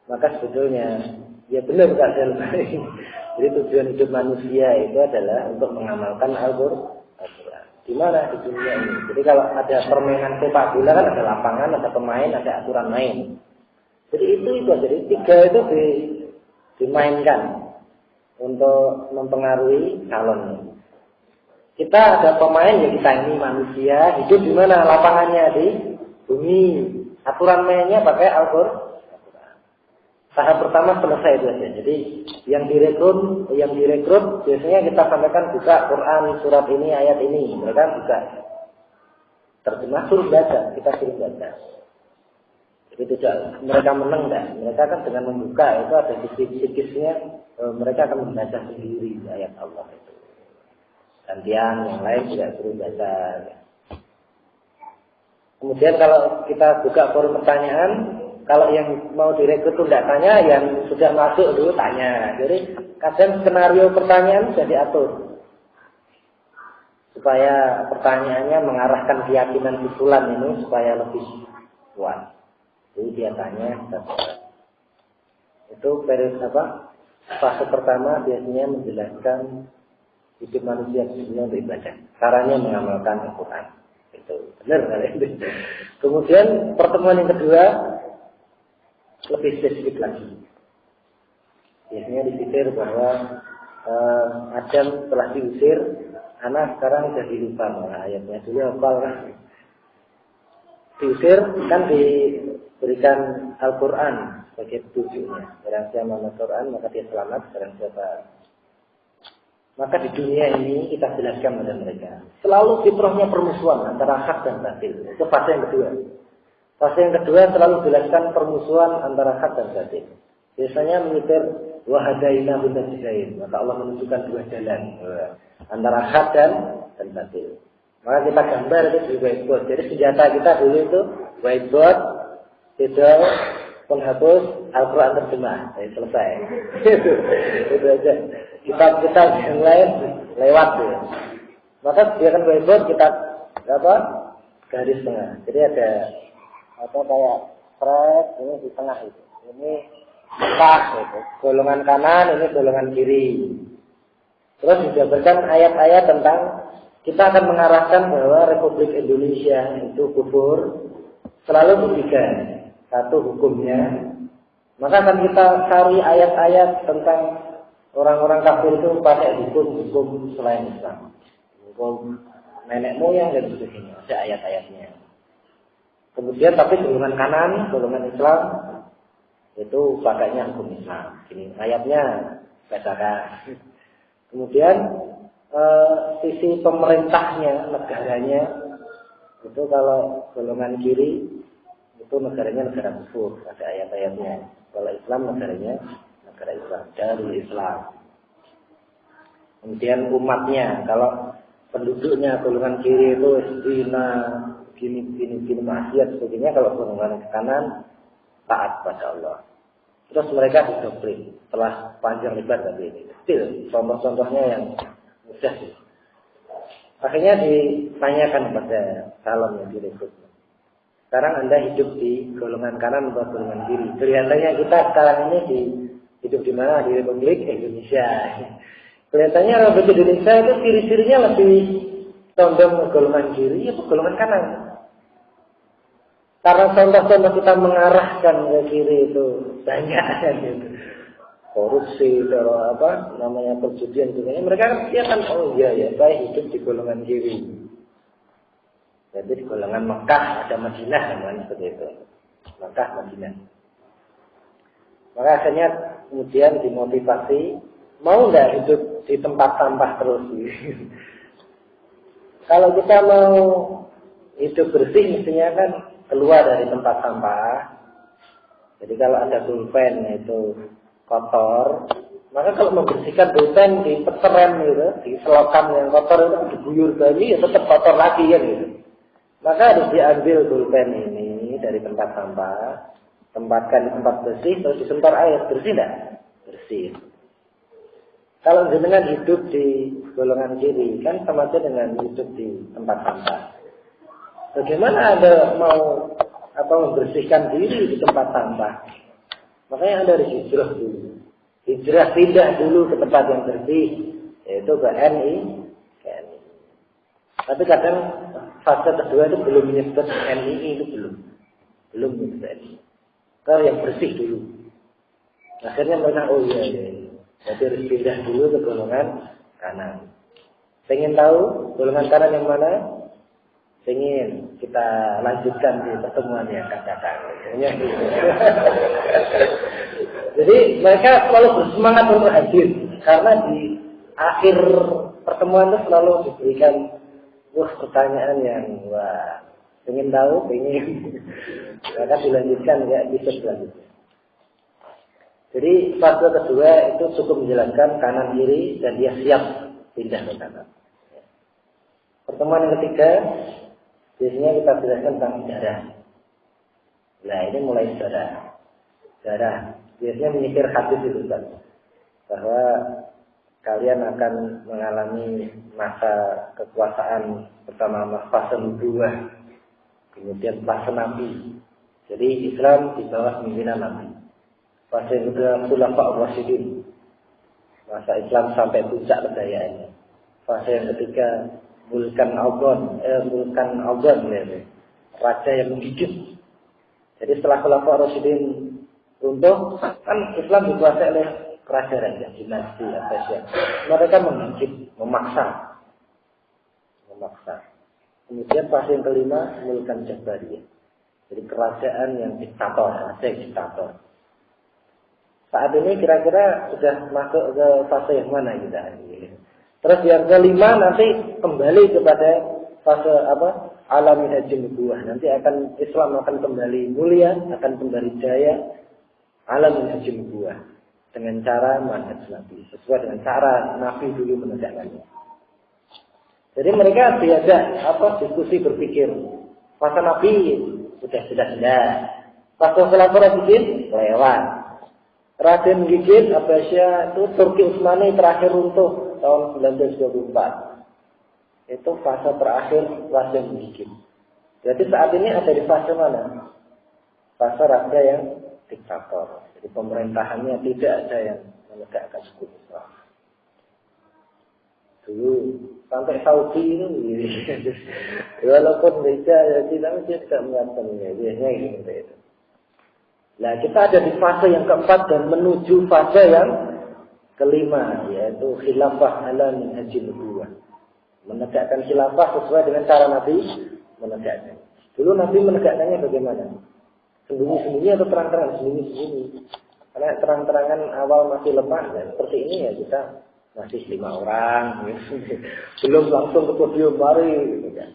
A: Maka sebetulnya, ya benar Kak Del. Jadi tujuan hidup manusia itu adalah untuk mengamalkan Al-Quran. Di mana di dunia ini? Jadi kalau ada permainan sepak bola kan ada lapangan, ada pemain, ada aturan main. Jadi itu. Jadi 3 itu dimainkan untuk mempengaruhi calonnya. Kita ada pemain, ya kita ini manusia, hidup di mana? Lapangannya di bumi. Aturan mainnya pakai Al-Quran. Tahap pertama selesai itu aja. Jadi yang direkrut biasanya kita sampaikan buka Quran surat ini, ayat ini. Mereka buka. Terjemah suruh baca, kita suruh baca. Jadi tidak mereka menang enggak. Mereka kan dengan membuka itu ada sikis-sikisnya, mereka akan membaca sendiri ayat Allah itu. Gantian yang lain tidak suruh baca. Kemudian kalau kita buka forum pertanyaan, kalau yang mau direkrut itu tidak tanya, yang sudah masuk dulu tanya. Jadi kadang skenario pertanyaan sudah diatur supaya pertanyaannya mengarahkan keyakinan usulan ini supaya lebih kuat. Jadi dia tanya, itu periode apa? Fase pertama biasanya menjelaskan hidup manusia sebelumnya beribadah. Caranya mengamalkan Al-Quran. Itu benar kan itu. Kemudian pertemuan yang kedua lebih spesifik lagi. Biasanya dipikir bahwa Adam telah diusir, anak sekarang jadi lupa malah ayatnya dulu hafal kan. Diusir kan diberikan Al-Quran sebagai petunjuknya. Barang siapa memahami Al-Quran maka dia selamat. Barang siapa, maka di dunia ini kita jelaskan pada mereka. Selalu fitrahnya permusuhan antara hak dan batil. Itu fase yang kedua. Fase yang kedua selalu jelaskan permusuhan antara hak dan batil. Biasanya menyetir wahadaina bin najdain. Maka Allah menunjukkan dua jalan antara hak dan batil. Maka kita gambar itu di whiteboard. Jadi senjata kita dulu itu whiteboard, spidol, penghapus, Al-Quran terjemah. Jadi selesai. Itu aja. Kitab-kitab yang lain lewat ya. Maka sediakan whiteboard kita garis tengah. Jadi ada kayak track ini di tengah itu. Ini Mekah gitu. Golongan kanan, ini golongan kiri. Terus dijabarkan ayat-ayat tentang kita akan mengarahkan bahwa Republik Indonesia itu kufur selalu bertiga. Satu hukumnya. Maka akan kita cari ayat-ayat tentang orang-orang kafir itu pakai hukum-hukum selain Islam. Hukum nenek moyang dan sebagainya. Ada ayat-ayatnya. Kemudian tapi golongan kanan, golongan Islam itu pakainya hukum Islam. Ini ayatnya bacakan. Kemudian sisi pemerintahnya, negaranya itu kalau golongan kiri itu negaranya negara kufur, ada ayat-ayatnya. Kalau Islam negaranya negara Islam, Darul Islam. Kemudian umatnya, kalau penduduknya golongan kiri itu zina, gini maksiat sebagainya. Kalau golongan ke kanan taat pada Allah. Terus mereka didoktrin setelah panjang lebar tadi ini. Still contoh-contohnya yang mudah sih. Akhirnya ditanyakan kepada calon yang direkrut. Sekarang Anda hidup di golongan kanan atau golongan kiri? Kelihatannya kita sekarang ini hidup di mana? Di Republik Indonesia. Kelihatannya Republik Indonesia itu ciri-cirinya lebih condong ke golongan kiri atau golongan kanan. Karena contoh-contoh kita mengarahkan ke kiri itu banyak gitu. Korupsi, namanya perjudian juga. Mereka kan kelihatan, oh iya ya, saya hidup di golongan kiri. Jadi di golongan Mekah ada Madinah namanya seperti itu. Mekah, Madinah. Maka akhirnya kemudian dimotivasi, mau nggak hidup di tempat sampah terus? Kalau kita mau hidup bersih, mestinya kan keluar dari tempat sampah. Jadi kalau ada pulpen itu kotor, maka kalau membersihkan pulpen di peteran gitu, di selokan yang kotor itu diguyur bani, ya tetap kotor lagi ya gitu. Maka harus diambil pulpen ini dari tempat sampah, tempatkan di tempat bersih, terus disemprot air, bersih tidak? Bersih. Kalau jenengan hidup di golongan kiri, kan sama saja dengan hidup di tempat sampah. Bagaimana Anda mau membersihkan diri di tempat sampah? Makanya Anda harus hijrah dulu. Hijrah pindah dulu ke tempat yang bersih, yaitu ke NI. Tapi kadang fase kedua itu belum menyebut NII, itu belum menyebut NII. Kalau yang bersih dulu. Akhirnya mereka iya. Jadi harus pindah dulu ke golongan kanan. Pengen tahu golongan kanan yang mana? Pengen kita lanjutkan di pertemuan yang akan datang. Jadi mereka selalu bersemangat untuk hadir karena di akhir pertemuan itu selalu diberikan pertanyaan yang pengen tahu, pengen. Maka dilanjutkan ya episode selanjutnya. Jadi fase kedua itu cukup menjelaskan kanan kiri dan dia siap pindah ke kanan. Pertemuan yang ketiga biasanya kita jelaskan tentang darah. Nah ini mulai darah. Biasanya menyikir hadis itu kan, bahwa kalian akan mengalami masa kekuasaan pertama fase nubuwah, kemudian fase nabi. Jadi Islam di bawah pimpinan nabi. Fase kedua khulafa ar-rasyidin. Masa Islam sampai puncak kejayaannya. Fase yang ketiga Mulkan Augon, raja yang menggigit. Jadi setelah Khulafaur Rasyidin runtuh, kan Islam dikuasai oleh raja-raja dinasti Abbasiyah. Mereka menggigit, memaksa. Kemudian fase yang kelima, Mulkan Jabariyah. Jadi kerajaan yang diktator, raja yang diktator. Saat ini kira-kira sudah masuk ke fase yang mana kita? Terus yang kelima nanti kembali kepada fase Alamin Haji Nubuwah. Nanti Islam akan kembali mulia, akan kembali jaya. Alamin Haji Nubuwah dengan cara manhaj Nabi, sesuai dengan cara Nabi dulu menegakkannya. Jadi mereka diajak diskusi berpikir. Fase Nabi sudah. Fase Khulafaur Rasyidin lewat. Raja menggigit Abbasiyah itu Turki Utsmani terakhir runtuh tahun 1924. Itu fase terakhir raja menggigit. Jadi saat ini ada di fase mana? Fase raja yang diktator. Jadi pemerintahannya tidak ada yang menegakkan hukum Islam. Dulu sampai Saudi itu, walaupun beda, tapi dia tidak mengaturnya. Biasanya gitu itu. Nah, kita ada di fase yang keempat dan menuju fase yang kelima, yaitu khilafah ala minhajin nubuwah. Menegakkan khilafah sesuai dengan cara Nabi menegakkan. Dulu Nabi menegakkannya bagaimana? Sembunyi-sembunyi atau terang-terangan? Sembunyi-sembunyi. Karena terang-terangan awal masih lemah, dan seperti ini ya kita masih 5 orang, gitu. Belum langsung ke podium mari, gitu kan.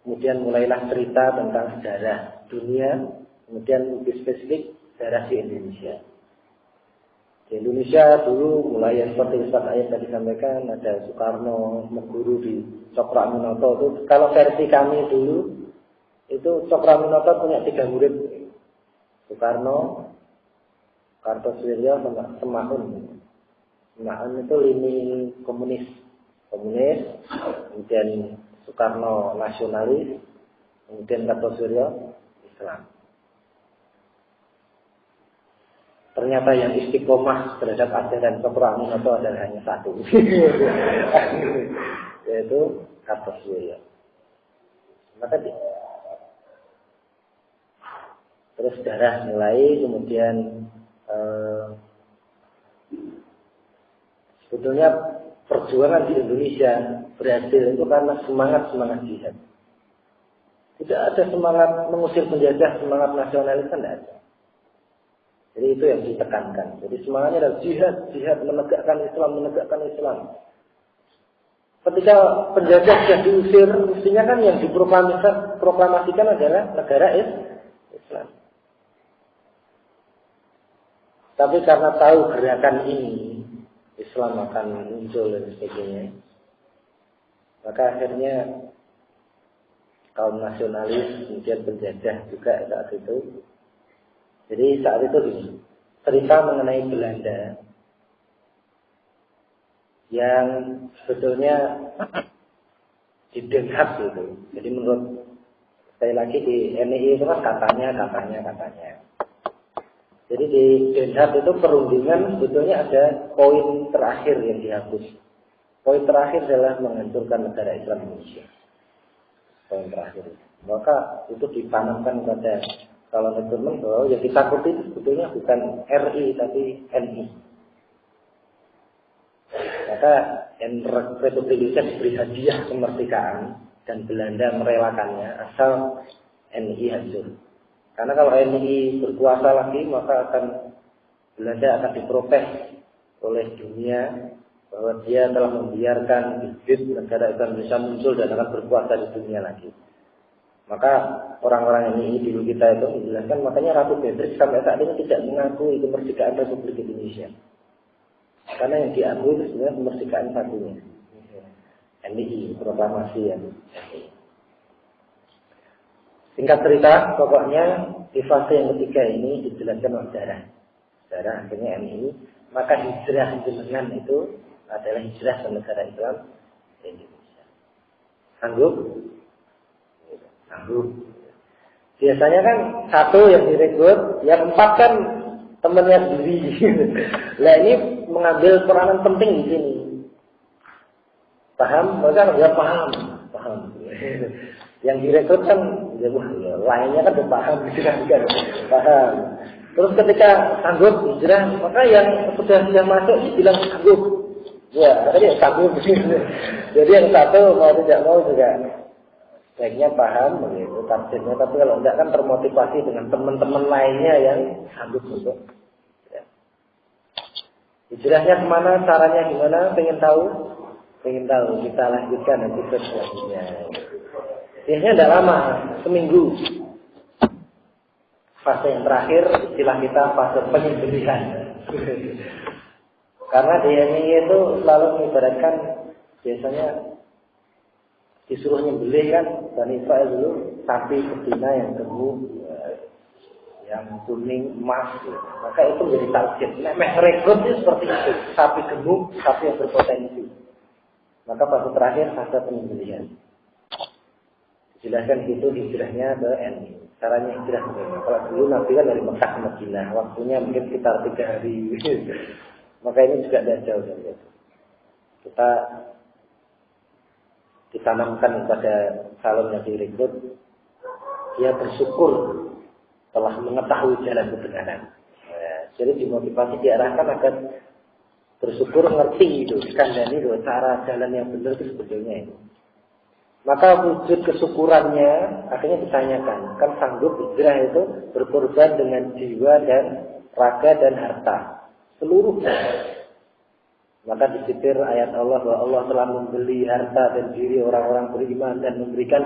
A: Kemudian mulailah cerita tentang sejarah dunia. Kemudian lebih spesifik daerah di Indonesia. Di Indonesia dulu mulai yang seperti Ustaz Ayat tadi sampaikan, ada Soekarno mengguru di Cokroaminoto itu. Kalau versi kami dulu itu Cokroaminoto punya 3 murid, Soekarno, Kartosuwiryo, sama Semaun. Semaun itu lini komunis, kemudian Soekarno nasionalis, kemudian Kartosuwiryo Islam. Ternyata yang istiqomah terhadap ajaran Cokroaminoto adalah hanya satu, yaitu Kartosuwiryo. Maka terus darah mulai, kemudian sebetulnya perjuangan di Indonesia berhasil itu karena semangat jihad. Tidak ada semangat mengusir penjajah, semangat nasionalis kan tidak ada. Jadi itu yang ditekankan. Jadi semangatnya adalah jihad menegakkan Islam. Ketika penjajah sudah diusir, mestinya kan yang diproklamasikan adalah negara Islam. Tapi karena tahu gerakan ini Islam akan muncul dan sebagainya, maka akhirnya kaum nasionalis, kemudian penjajah juga saat itu. Jadi saat itu gini, cerita mengenai Belanda yang sebetulnya di Den Haag gitu. Jadi menurut sekali lagi di NII itu kan katanya. Jadi di Den Haag itu perundingan sebetulnya ada poin terakhir yang dihapus. Poin terakhir adalah menghancurkan negara Islam Indonesia. Poin terakhir. Maka itu ditanamkan pada kalau teman-teman bahwa yang ditakuti sebetulnya bukan RI tapi NI. Maka Republik Indonesia diberi hadiah kemerdekaan dan Belanda merelakannya asal NI hancur. Karena kalau NI berkuasa lagi maka Belanda akan diprotes oleh dunia bahwa dia telah membiarkan bibit negara Indonesia muncul dan akan berkuasa di dunia lagi. Maka orang-orang NII dulu kita itu menjelaskan, makanya Ratu Beatrix sampai saat ini tidak mengakui kemerdekaan Republik Indonesia. Karena yang diakui itu sebenarnya kemerdekaan satunya. NII, proklamasi ya. Singkat cerita, pokoknya di fase yang ketiga ini dijelaskan oleh sejarah akhirnya NII. Maka hijrah jenengan itu adalah hijrah ke negara Islam di Indonesia. Sanggup? Biasanya kan satu yang direkrut, yang 4 kan temannya sendiri. Nah ini mengambil peranan penting di sini. Paham? Mereka ya paham. Yang direkrut kan ya, lainnya kan udah paham, kan paham. Terus ketika sanggup hijrah, maka yang sudah masuk bilang sanggup. Ya, tadi sanggup. Jadi yang satu mau tidak mau juga baiknya paham begitu tafsirnya. Tapi kalau enggak kan termotivasi dengan teman-teman lainnya yang sanggup untuk. Ya. Hijrahnya kemana? Caranya gimana? Pengen tahu? Pengen tahu? Kita lanjutkan episode selanjutnya. Biasanya tidak lama, seminggu. Fase yang terakhir, istilah kita fase penyembelihan. Karena DNI itu selalu mengibaratkan biasanya disuruh nyembelih kan, Bani Israel dulu sapi betina yang gemuk, yang kuning emas, gitu. Maka itu menjadi target. Nah, rekrut itu seperti itu, sapi gemuk, sapi yang berpotensi. Maka fase terakhir fase penyembelihan. Dijelaskan itu hijrahnya ke NI. Caranya hijrah begini. Kalau dulu Nabi kan dari Mekah ke Madinah, waktunya mungkin sekitar 3 hari. Maka ini juga tidak jauh dari itu. Kita ditanamkan kepada calon yang direkrut, dia bersyukur telah mengetahui jalan kebenaran. Jadi dimotivasi diarahkan agar bersyukur ngerti itu, kandani itu cara jalan yang benar itu sebetulnya itu. Maka wujud kesyukurannya akhirnya ditanyakan, kan sanggup hijrah itu berkorban dengan jiwa dan raga dan harta seluruhnya. Maka disitir ayat Allah bahwa Allah telah membeli harta dan diri orang-orang beriman dan memberikan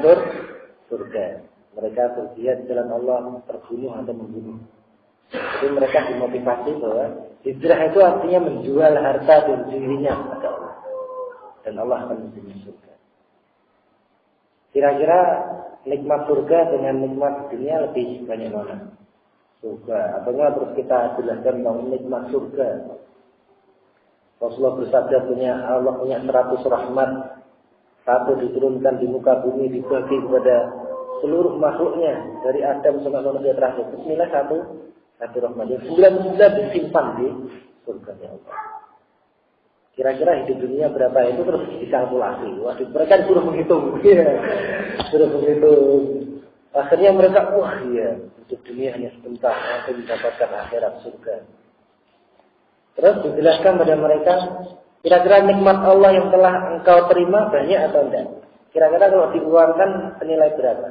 A: surga. Mereka berjihad di jalan Allah, terbunuh atau membunuh. Jadi mereka dimotivasi bahwa hijrah itu artinya menjual harta dan dirinya kepada Allah, dan Allah akan memberi surga. Kira-kira nikmat surga dengan nikmat dunia lebih banyak mana? Surga. Atau terus kita jelaskan bahwa nikmat surga. Rasulullah bersabda Allah punya 100 rahmat. Satu diturunkan di muka bumi, dibagi kepada seluruh makhluknya dari Adam sampai manusia terakhir. Bismillah satu rahmat. 99 disimpan di surga ya Allah. Kira-kira hidup dunia berapa itu terus dikalkulasi. Waduh, mereka suruh menghitung. Suruh menghitung. Akhirnya mereka, wah iya, hidup dunia hanya sebentar, nanti mendapatkan akhirat surga. Terus dijelaskan pada mereka, kira-kira nikmat Allah yang telah engkau terima banyak atau enggak? Kira-kira kalau diuangkan senilai berapa?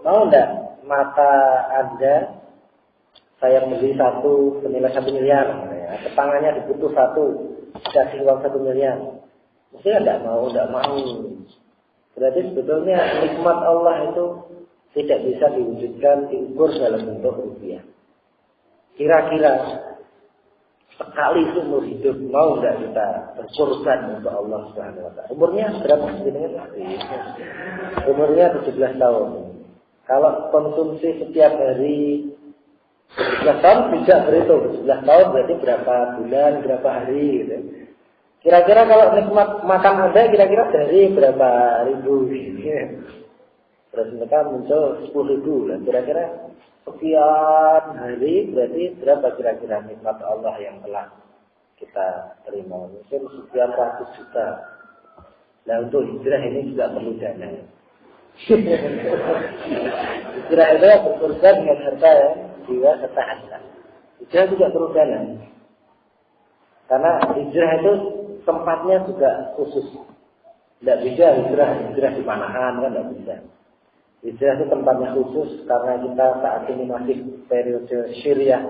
A: Mau enggak mata Anda saya beli satu senilai 1 miliar, ya. Tangannya diputus satu, dikasih uang 1 miliar. Mestinya enggak mau. Berarti sebetulnya nikmat Allah itu tidak bisa diwujudkan, diukur dalam bentuk rupiah. Kira-kira sekali seumur hidup mau enggak kita berkorban untuk Allah Subhanahu wa taala? Umurnya berapa sebenarnya? Umurnya 17 tahun. Kalau konsumsi setiap hari 17 tahun bisa berhitung. 17 tahun berarti berapa bulan, berapa hari gitu. Kira-kira kalau nikmat makan Anda kira-kira dari berapa ribu gitu. Terus mereka muncul 10.000 lah. Kira-kira sekian hari berarti berapa kira-kira nikmat Allah yang telah kita terima? Mungkin sekian ratus juta. Nah untuk hijrah ini juga perlu dana. Hijrah itu berkorban dengan harta ya. Jiwa serta harta. Hijrah juga perlu dana. Karena hijrah itu tempatnya juga khusus. Tidak bisa hijrah di Panahan kan tidak bisa. Hijrah itu tempatnya khusus karena kita saat ini masih periode Syriah,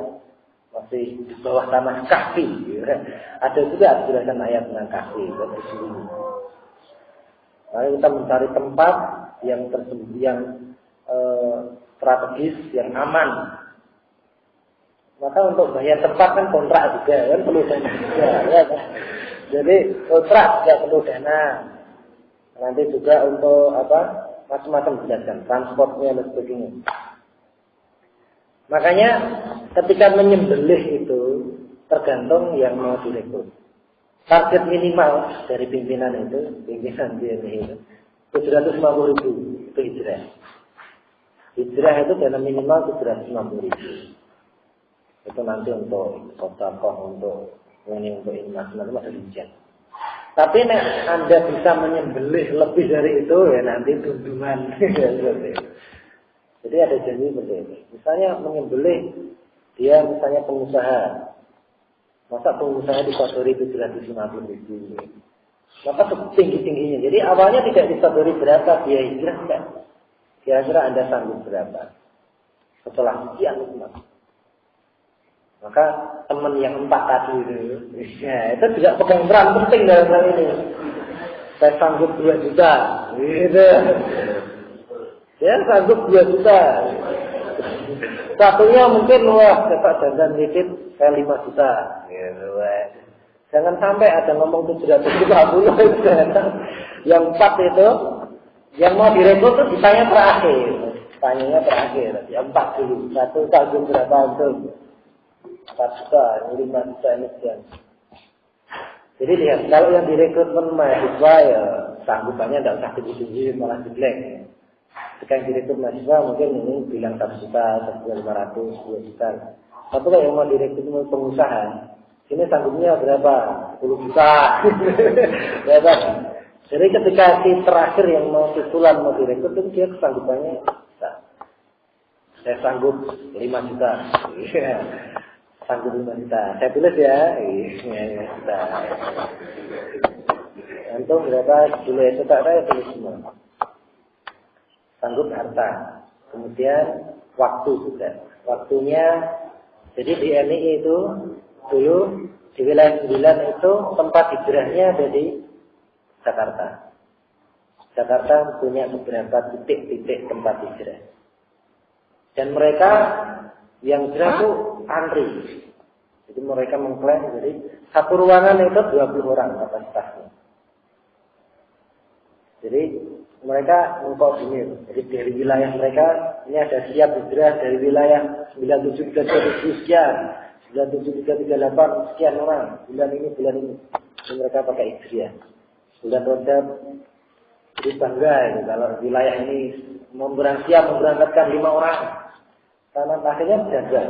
A: masih di bawah tanah Kahfi. Ya. Ada juga penjelasan ayat tentang Kahfi dan di sini. Lalu kita mencari tempat yang strategis, yang aman. Maka untuk bayar tempat kan kontrak juga kan perlu dana juga, ya kan? Jadi kontrak juga perlu dana. Nanti juga untuk macam-macam dijelaskan, transportnya dan sebagainya. Makanya ketika menyembelih itu tergantung yang mau direkrut. Target minimal dari pimpinan pimpinan DNI itu 750.000 itu hijrah. Hijrah itu dana minimal 750.000. Itu nanti untuk sodakoh, untuk ini, untuk imas, nanti masih dijen. Tapi nek Anda bisa menyembelih lebih dari itu ya nanti tuntunan. Jadi ada janji seperti ini. Misalnya menyembelih dia misalnya pengusaha. Masa pengusaha disodori 750.000. Maka tinggi-tingginya. Jadi awalnya tidak disodori berapa dia hijrah enggak. Kira-kira Anda sanggup berapa? Setelah sekian lama. Maka teman yang 4 tadi itu, ya, itu juga pegang peran penting dalam hal ini. Saya sanggup 2 juta, gitu. Ya sanggup 2 juta. Satunya mungkin wah, cepat dandan dikit, saya 5 juta. Gitu. Jangan sampai ada ngomong 750 itu. Yang 4 itu, yang mau direkrut itu ditanya terakhir. Tanyanya terakhir. Yang 4 dulu. Satu sanggup berapa untuk 4 juta, 5 juta ini sekian. Jadi lihat, kalau yang direkrutmen mahasiswa ya sanggupannya tidak usah tinggi-tinggi malah jelek. Sekarang direkrut mahasiswa mungkin ini bilang 1 juta, 1.500, 2 juta. Tapi kalau yang mau direkrut pengusaha, ini sanggupnya berapa? 10 juta. Berapa? Jadi ketika si terakhir yang mau titulan mau direkrut itu dia sanggupannya saya sanggup 5 juta. Sanggup 5 juta. Saya tulis ya. 5 juta. Antum berapa dulu itu tak saya tulis semua. Sanggup harta. Kemudian waktu juga. Waktunya jadi di NII itu dulu di wilayah 9 itu tempat hijrahnya ada di Jakarta. Jakarta punya beberapa titik-titik tempat hijrah. Dan mereka yang hijrah itu antri. Jadi mereka mengklaim jadi satu ruangan itu 20 orang kapasitasnya. Jadi mereka mengkoordinir. Jadi dari wilayah mereka ini ada siap hijrah dari wilayah 9737 sekian, 97338 sekian orang. Bulan ini. Jadi mereka pakai hijrah. Bulan Rajab. Jadi bangga ini kalau wilayah ini siap memberangkatkan 5 orang. Karena akhirnya jaga.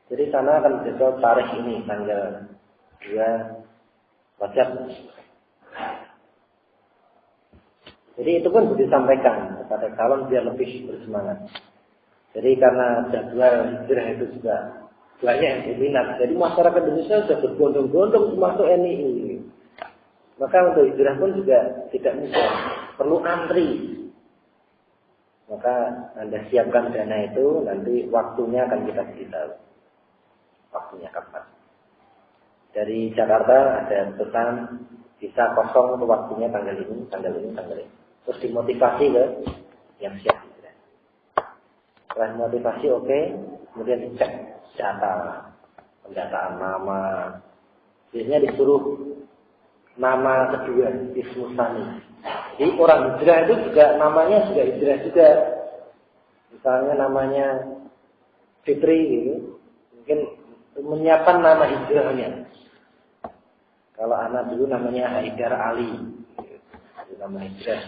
A: Jadi sana akan jaga tarikh ini tanggal 2 Rajab. Jadi itu pun disampaikan kepada calon biar lebih bersemangat. Jadi karena jadwal hijrah itu juga banyak yang diminat. Jadi masyarakat Indonesia sudah berbondong-bondong masuk NII. Maka untuk hijrah pun juga tidak mudah. Perlu antri. Maka Anda siapkan dana itu, nanti waktunya akan kita beritahu. Waktunya kapan. Dari Jakarta ada pesan bisa kosong untuk waktunya tanggal ini. Terus dimotivasi ke yang siap. Setelah motivasi oke, kemudian dicek data, pendataan nama. Biasanya disuruh nama kedua, Ismu Sani. Jadi orang hijrah itu juga namanya juga hijrah juga. Misalnya namanya Fitri gitu, mungkin menyiapkan nama hijrahnya. Kalau anak dulu namanya Haidar Ali, itu nama hijrah.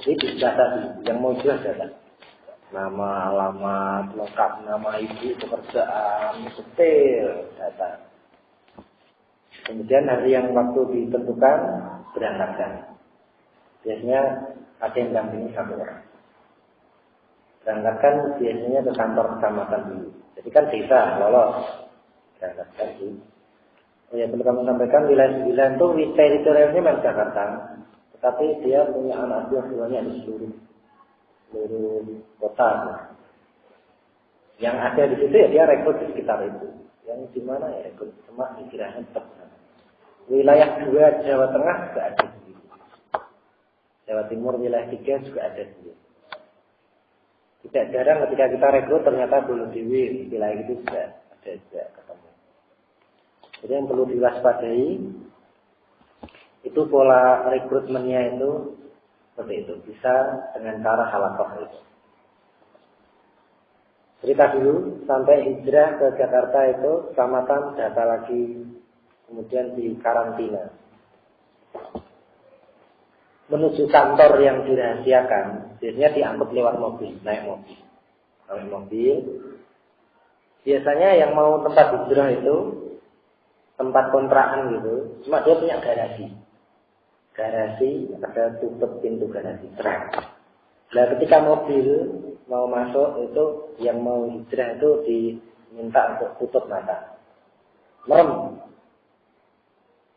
A: Jadi data yang mau hijrah data. Nama, alamat, lengkap, nama ibu, pekerjaan, detail data. Kemudian hari yang waktu ditentukan berangkatkan. Biasanya ada yang dampingi 1 orang. Berangkatkan biasanya ke kantor kecamatan dulu. Jadi kan desa lolos. Berangkatkan dulu. Oh ya, perlu kami sampaikan wilayah 9 itu teritorialnya memang Jakarta. Tetapi dia punya anak buah semuanya di seluruh kota. Yang ada di situ ya dia rekrut di sekitar itu. Yang di mana ya rekrut cuma dikiranya tetap. Wilayah 2 Jawa Tengah juga ada. Jawa Timur wilayah 3 juga ada juga. Tidak jarang ketika kita rekrut ternyata belum Dewi wilayah itu juga ada juga ketemu. Jadi yang perlu diwaspadai itu pola rekrutmennya itu seperti itu, bisa dengan cara halakoh itu. Cerita dulu sampai hijrah ke Jakarta itu kecamatan data lagi, kemudian di karantina. Menuju kantor yang dirahasiakan, biasanya diangkut lewat mobil, naik mobil. Biasanya yang mau tempat hijrah itu tempat kontrakan gitu, cuma dia punya garasi. Garasi ada tutup pintu garasi terang. Nah ketika mobil mau masuk itu yang mau hijrah itu diminta untuk tutup mata. Merem.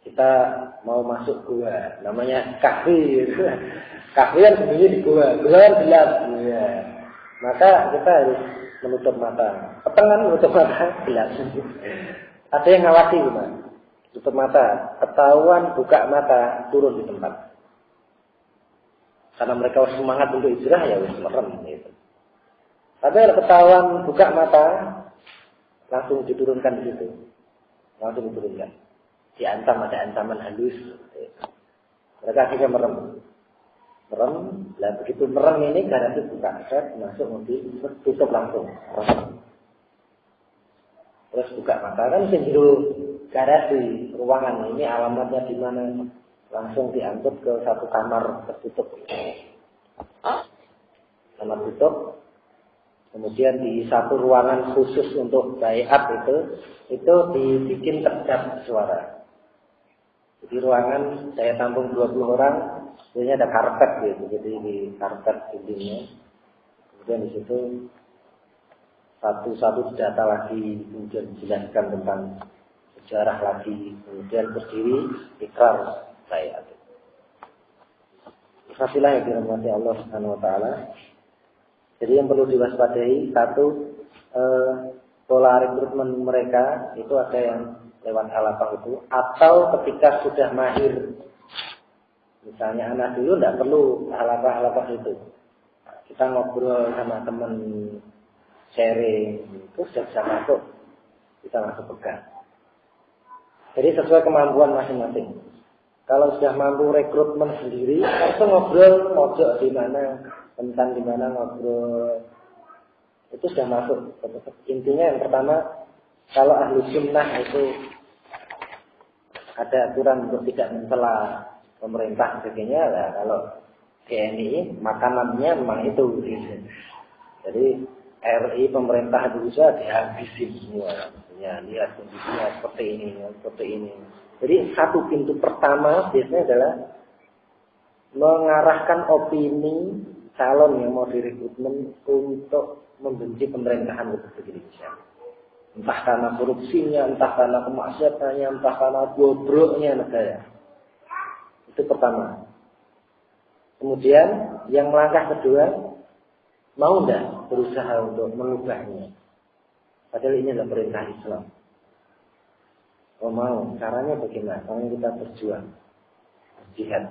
A: Kita mau masuk gua, namanya kahfi. Kahfi kan sembunyi di gua kan gelap. Ya. Maka kita harus menutup mata. Petengan menutup mata gelap. Ada yang ngawasi gimana? Tutup mata, ketahuan buka mata, turun di tempat. Karena mereka semangat untuk hijrah ya wis merem gitu. Tapi kalau ketahuan buka mata, langsung diturunkan di situ. Langsung diturunkan. Diancam, ada ancaman halus. Mereka akhirnya merem. Merem, lah begitu merem ini garasi buka, masuk mobil, tutup langsung. Terus buka mata kan sendiri garasi ruangan ini alamatnya di mana, langsung diangkut ke satu kamar tertutup. Kamar tutup. Kemudian di satu ruangan khusus untuk baiat itu dibikin kedap suara. Jadi ruangan daya tampung 20 orang, biasanya ada karpet gitu, jadi di karpet dindingnya. Kemudian di situ satu-satu data lagi, kemudian dijelaskan tentang sejarah lagi, kemudian berdiri ikrar baiat. Alhamdulillah yang dirahmati Allah Subhanahu wa taala. Jadi yang perlu diwaspadai, satu, pola rekrutmen mereka itu ada yang lewat halaqah itu, atau ketika sudah mahir. Misalnya anak dulu tidak perlu halaqah itu. Kita ngobrol sama teman, sharing, itu sudah bisa masuk. Kita langsung pegang. Jadi sesuai kemampuan masing-masing. Kalau sudah mampu rekrutmen sendiri, langsung ngobrol, mojok di mana, tentang di mana ngobrol, itu sudah masuk. Intinya yang pertama, kalau ahlu sunnah itu ada aturan untuk tidak mencela pemerintah sebagainya, lah kalau TNI makanannya memang itu. Jadi RI pemerintah Indonesia dihabisin semua. Ya, lihat kondisinya seperti ini. Jadi satu pintu pertama biasanya adalah mengarahkan opini calon yang mau direkrutmen untuk membenci pemerintahan Republik Indonesia. Entah karena korupsinya, entah karena kemaksiatannya, entah karena bobroknya negara. Itu pertama. Kemudian yang langkah kedua, mau enggak berusaha untuk mengubahnya? Padahal ini adalah perintah Islam. Oh mau, caranya bagaimana? Caranya kita berjuang, berjihad.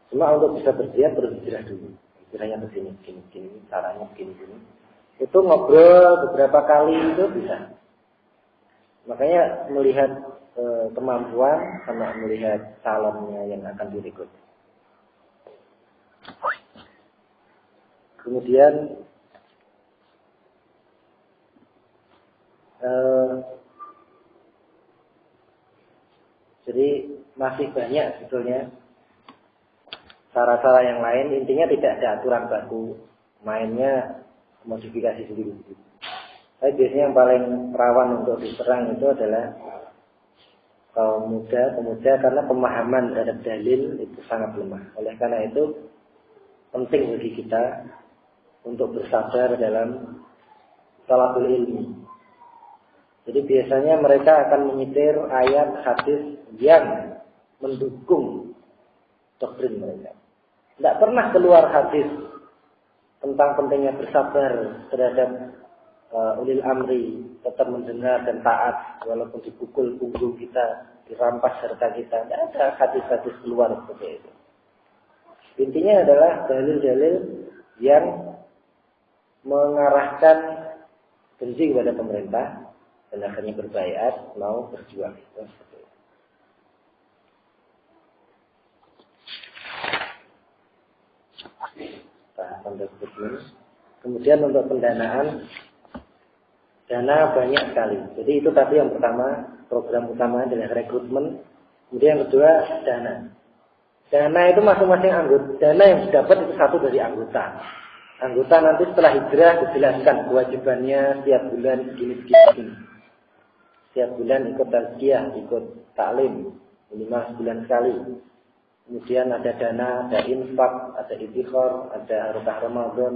A: Cuma untuk bisa berjihad harus hijrah dulu. Hijrahnya begini, caranya begini. Itu ngobrol beberapa kali itu bisa. Makanya melihat kemampuan sama melihat calonnya yang akan direkrut. Kemudian jadi masih banyak sebetulnya cara-cara yang lain. Intinya tidak ada aturan baku, mainnya modifikasi sendiri. Tapi biasanya yang paling rawan untuk diserang itu adalah kaum muda, pemuda, karena pemahaman terhadap dalil itu sangat lemah. Oleh karena itu penting bagi kita untuk bersabar dalam talabul ilmi. Jadi biasanya mereka akan menyetir ayat hadis yang mendukung doktrin mereka. Tidak pernah keluar hadis tentang pentingnya bersabar terhadap ulil amri, tetap mendengar dan taat walaupun dipukul punggung kita, dirampas harta kita. Tidak ada hadis-hadis keluar seperti itu. Intinya adalah dalil-dalil yang mengarahkan benci kepada pemerintah dan akhirnya berbaiat mau berjuang. Kemudian untuk pendanaan, dana banyak sekali. Jadi itu tadi yang pertama, program utama adalah rekrutmen. Kemudian yang kedua dana. Dana itu masing-masing anggota. Dana yang didapat itu satu dari anggota. Anggota nanti setelah hijrah dijelaskan kewajibannya setiap bulan begini. Setiap bulan ikut tazkiyah, ikut taklim, minimal sebulan sekali. Kemudian ada dana, ada infak, ada istighfar, ada harokah Ramadan,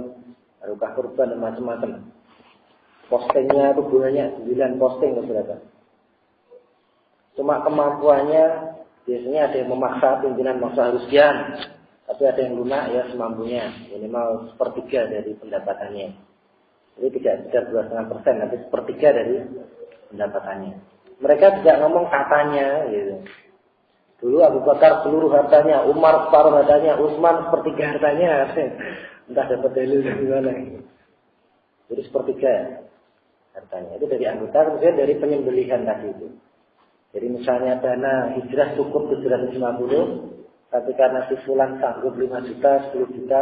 A: harokah kurban, dan macam-macam. Postingnya itu bulannya 9 posting berapa. Cuma kemampuannya biasanya ada yang memaksa, pimpinan maksa harus sekian. Tapi ada yang lunak ya semampunya, minimal 1/3 dari pendapatannya. Jadi tidak 2,5%, tapi 1/3 dari pendapatannya. Mereka tidak ngomong katanya gitu. Dulu Abu Bakar seluruh hartanya, Umar separuh hartanya, Utsman 1/3 hartanya. Entah dapat dalil dari mana. Jadi 1/3 hartanya. Itu dari anggota, kemudian dari penyembelihan tadi itu. Jadi misalnya dana hijrah cukup 750, tapi karena si fulan sanggup 5 juta, 10 juta,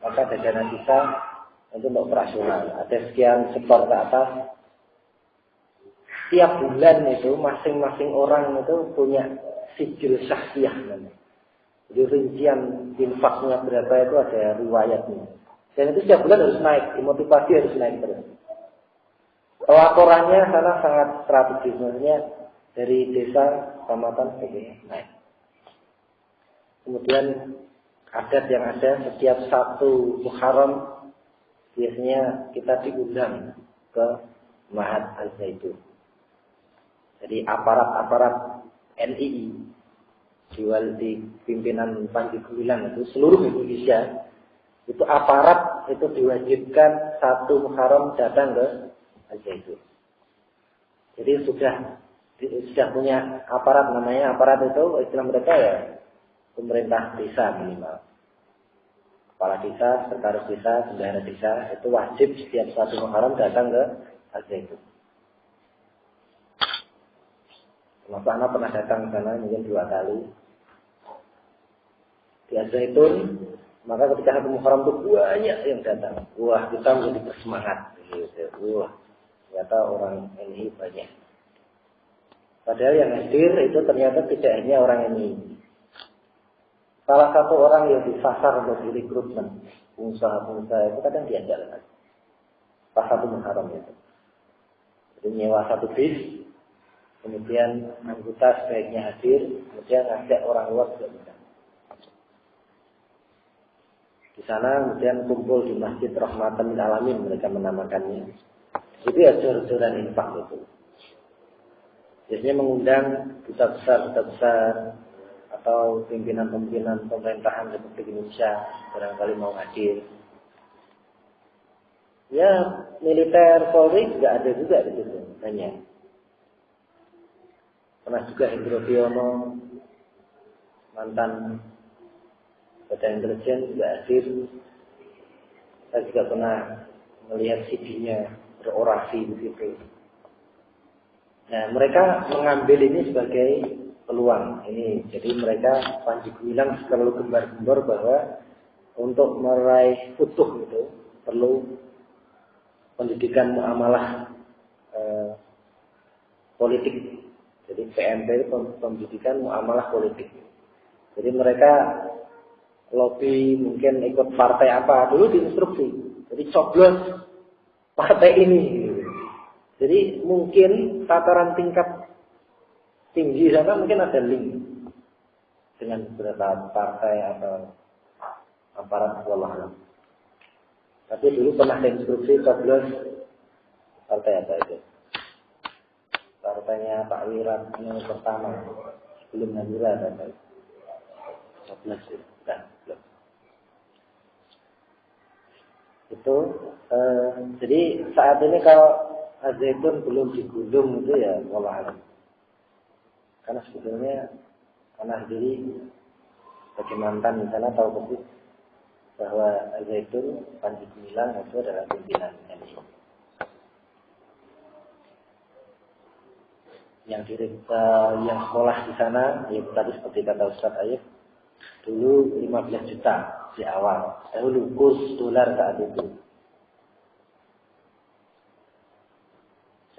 A: maka ada dana sisa untuk operasional. Ada sekian sektor ke atas. Tiap bulan itu masing-masing orang itu punya sijil syahsiyah namanya. Jadi rincian infaknya berapa itu ada riwayatnya. Dan itu setiap bulan harus naik, dimotivasi harus naik terus. Pelaporannya sana sangat strategis, maksudnya dari desa, kecamatan, sebagainya naik. Kemudian adat yang ada setiap 1 Muharram biasanya kita diundang ke Mahat Al-Zaitun. Jadi aparat-aparat NII di pimpinan Panji Gumilang itu seluruh Indonesia itu aparat itu diwajibkan 1 Muharram datang ke Al-Zaitun. Jadi sudah punya aparat, namanya aparat itu istilah mereka ya pemerintah desa minimal. Kepala desa, sekretaris desa, bendahara desa itu wajib setiap 1 Muharram datang ke Al-Zaitun. Mas anak pernah datang ke sana mungkin 2 kali. Di Al-Zaitun, maka ketika 1 Muharram itu banyak yang datang. Wah, kita menjadi bersemangat. Wah, ternyata orang ini banyak. Padahal yang hadir itu ternyata tidak hanya orang ini. Salah satu orang yang disasar untuk direkrutmen, pengusaha-pengusaha itu kadang diajarkan. Pas 1 Muharram itu. Jadi nyewa 1 bis, kemudian anggota sebaiknya hadir, kemudian ngajak orang luar juga bisa. Di sana kemudian kumpul di Masjid Rahmatan lil Alamin, mereka menamakannya. Itu ya jor-joran infak itu. Biasanya mengundang duta besar atau pimpinan-pimpinan pemerintahan Republik Indonesia barangkali mau hadir. Ya, militer, Polri juga ada juga di situ, banyak. Pernah juga Hendro Priyono, mantan Badan Intelijen juga hadir. Saya juga pernah melihat CD-nya berorasi di situ. Nah, mereka mengambil ini sebagai peluang. Ini jadi mereka Panji Gumilang selalu gembar-gembor bahwa untuk meraih futuh itu perlu pendidikan muamalah politik. Jadi PMP itu pendidikan muamalah politik. Jadi mereka lobby mungkin ikut partai apa dulu diinstruksi. Jadi coblos partai ini. Jadi mungkin tataran tingkat tinggi sana mungkin ada link dengan beberapa partai atau aparat wallah. Tapi dulu pernah instruksi coblos partai apa itu? Partainya Pak Wirat yang pertama sebelum Nadira ada coblos itu kan. Itu jadi saat ini kalau Al-Zaitun belum digulung itu ya wallah alam. Karena sebetulnya anak diri bagi mantan di sana tahu persis bahwa Al-Zaitun Panji Gumilang itu adalah pimpinan NU. Yang sekolah di sana, ya tadi seperti kata Ustaz Ayub, dulu 15 juta di awal. Dahulu kurs dolar saat itu.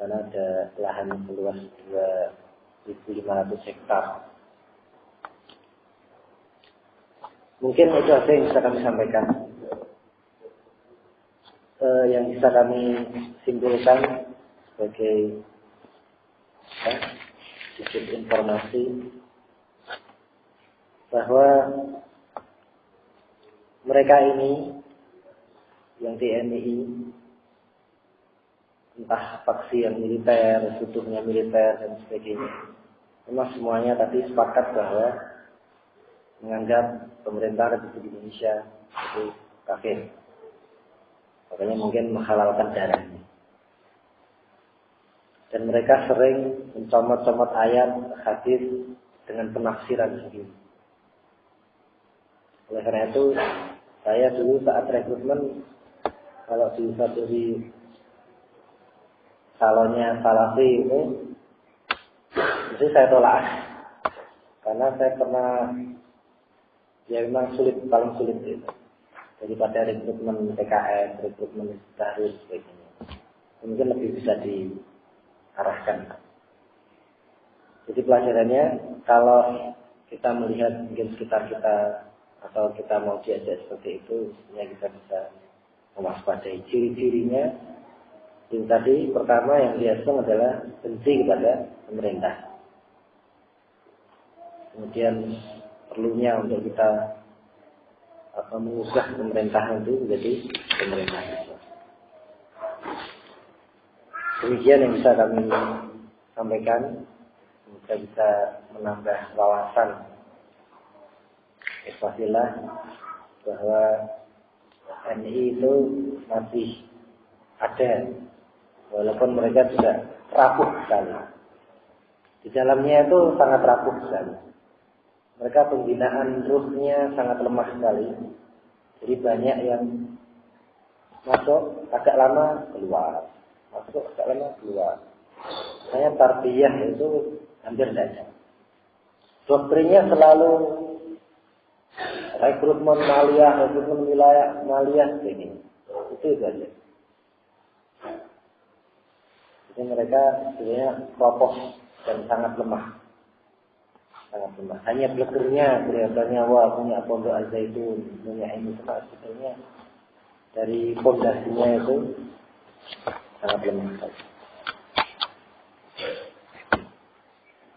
A: Sana ada lahan seluas 2.500 hektar. Mungkin itu saja yang bisa kami sampaikan. Yang bisa kami simpulkan sebagai sedikit informasi bahwa mereka ini yang TNI, entah faksi yang militer, sekutunya militer dan sebagainya, memang semuanya tadi sepakat bahwa menganggap pemerintah Republik Indonesia itu kafir. Makanya mungkin menghalalkan darahnya. Dan mereka sering mencomot-comot ayat hadis dengan penafsiran sendiri. Oleh karena itu, saya dulu saat rekrutmen, kalau di salonnya Salafi itu, jadi saya tolak. Karena saya pernah, ya memang sulit, paling sulit itu. Daripada rekrutmen PKS, rekrutmen Tahrir, sebagainya. Mungkin lebih bisa diarahkan. Jadi pelajarannya, kalau kita melihat mungkin sekitar kita, atau kita mau diajak seperti itu, sebenarnya kita bisa mewaspadai ciri-cirinya. Yang tadi pertama yang diasung adalah benci kepada pemerintah. Kemudian perlunya untuk kita mengubah pemerintahan itu menjadi pemerintah Islam. Demikian yang bisa kami sampaikan. Semoga bisa menambah wawasan ikhwafillah bahwa NI itu masih ada, walaupun mereka sudah rapuh sekali. Di dalamnya itu sangat rapuh sekali. Mereka pembinaan ruhnya sangat lemah sekali. Jadi banyak yang masuk agak lama keluar, masuk agak lama keluar. Saya tarbiyah itu hampir tidak ada. Doktrinnya selalu rekrutmen maliyah, rekrutmen wilayah maliyah begini. Itu saja. Jadi mereka sebenarnya propos dan sangat lemah. Sangat lemah. Hanya blegernya kelihatannya wah punya pondok Al-Zaitun, punya ini sebetulnya dari pondasinya itu sangat lemah.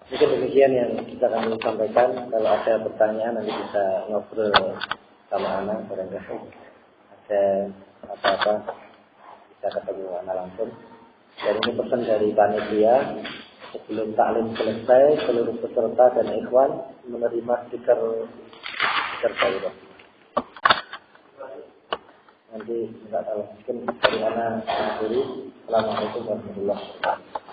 A: Mungkin demikian yang kita akan sampaikan. Kalau ada pertanyaan nanti bisa ngobrol sama anak, barangkali ada apa-apa bisa ketemu anak langsung. Dan ini pesan dari panitia, sebelum taklim selesai seluruh peserta dan ikhwan menerima stiker daurah. Nanti enggak tahu mungkin dari mana guru. Assalamualaikum warahmatullahi wabarakatuh.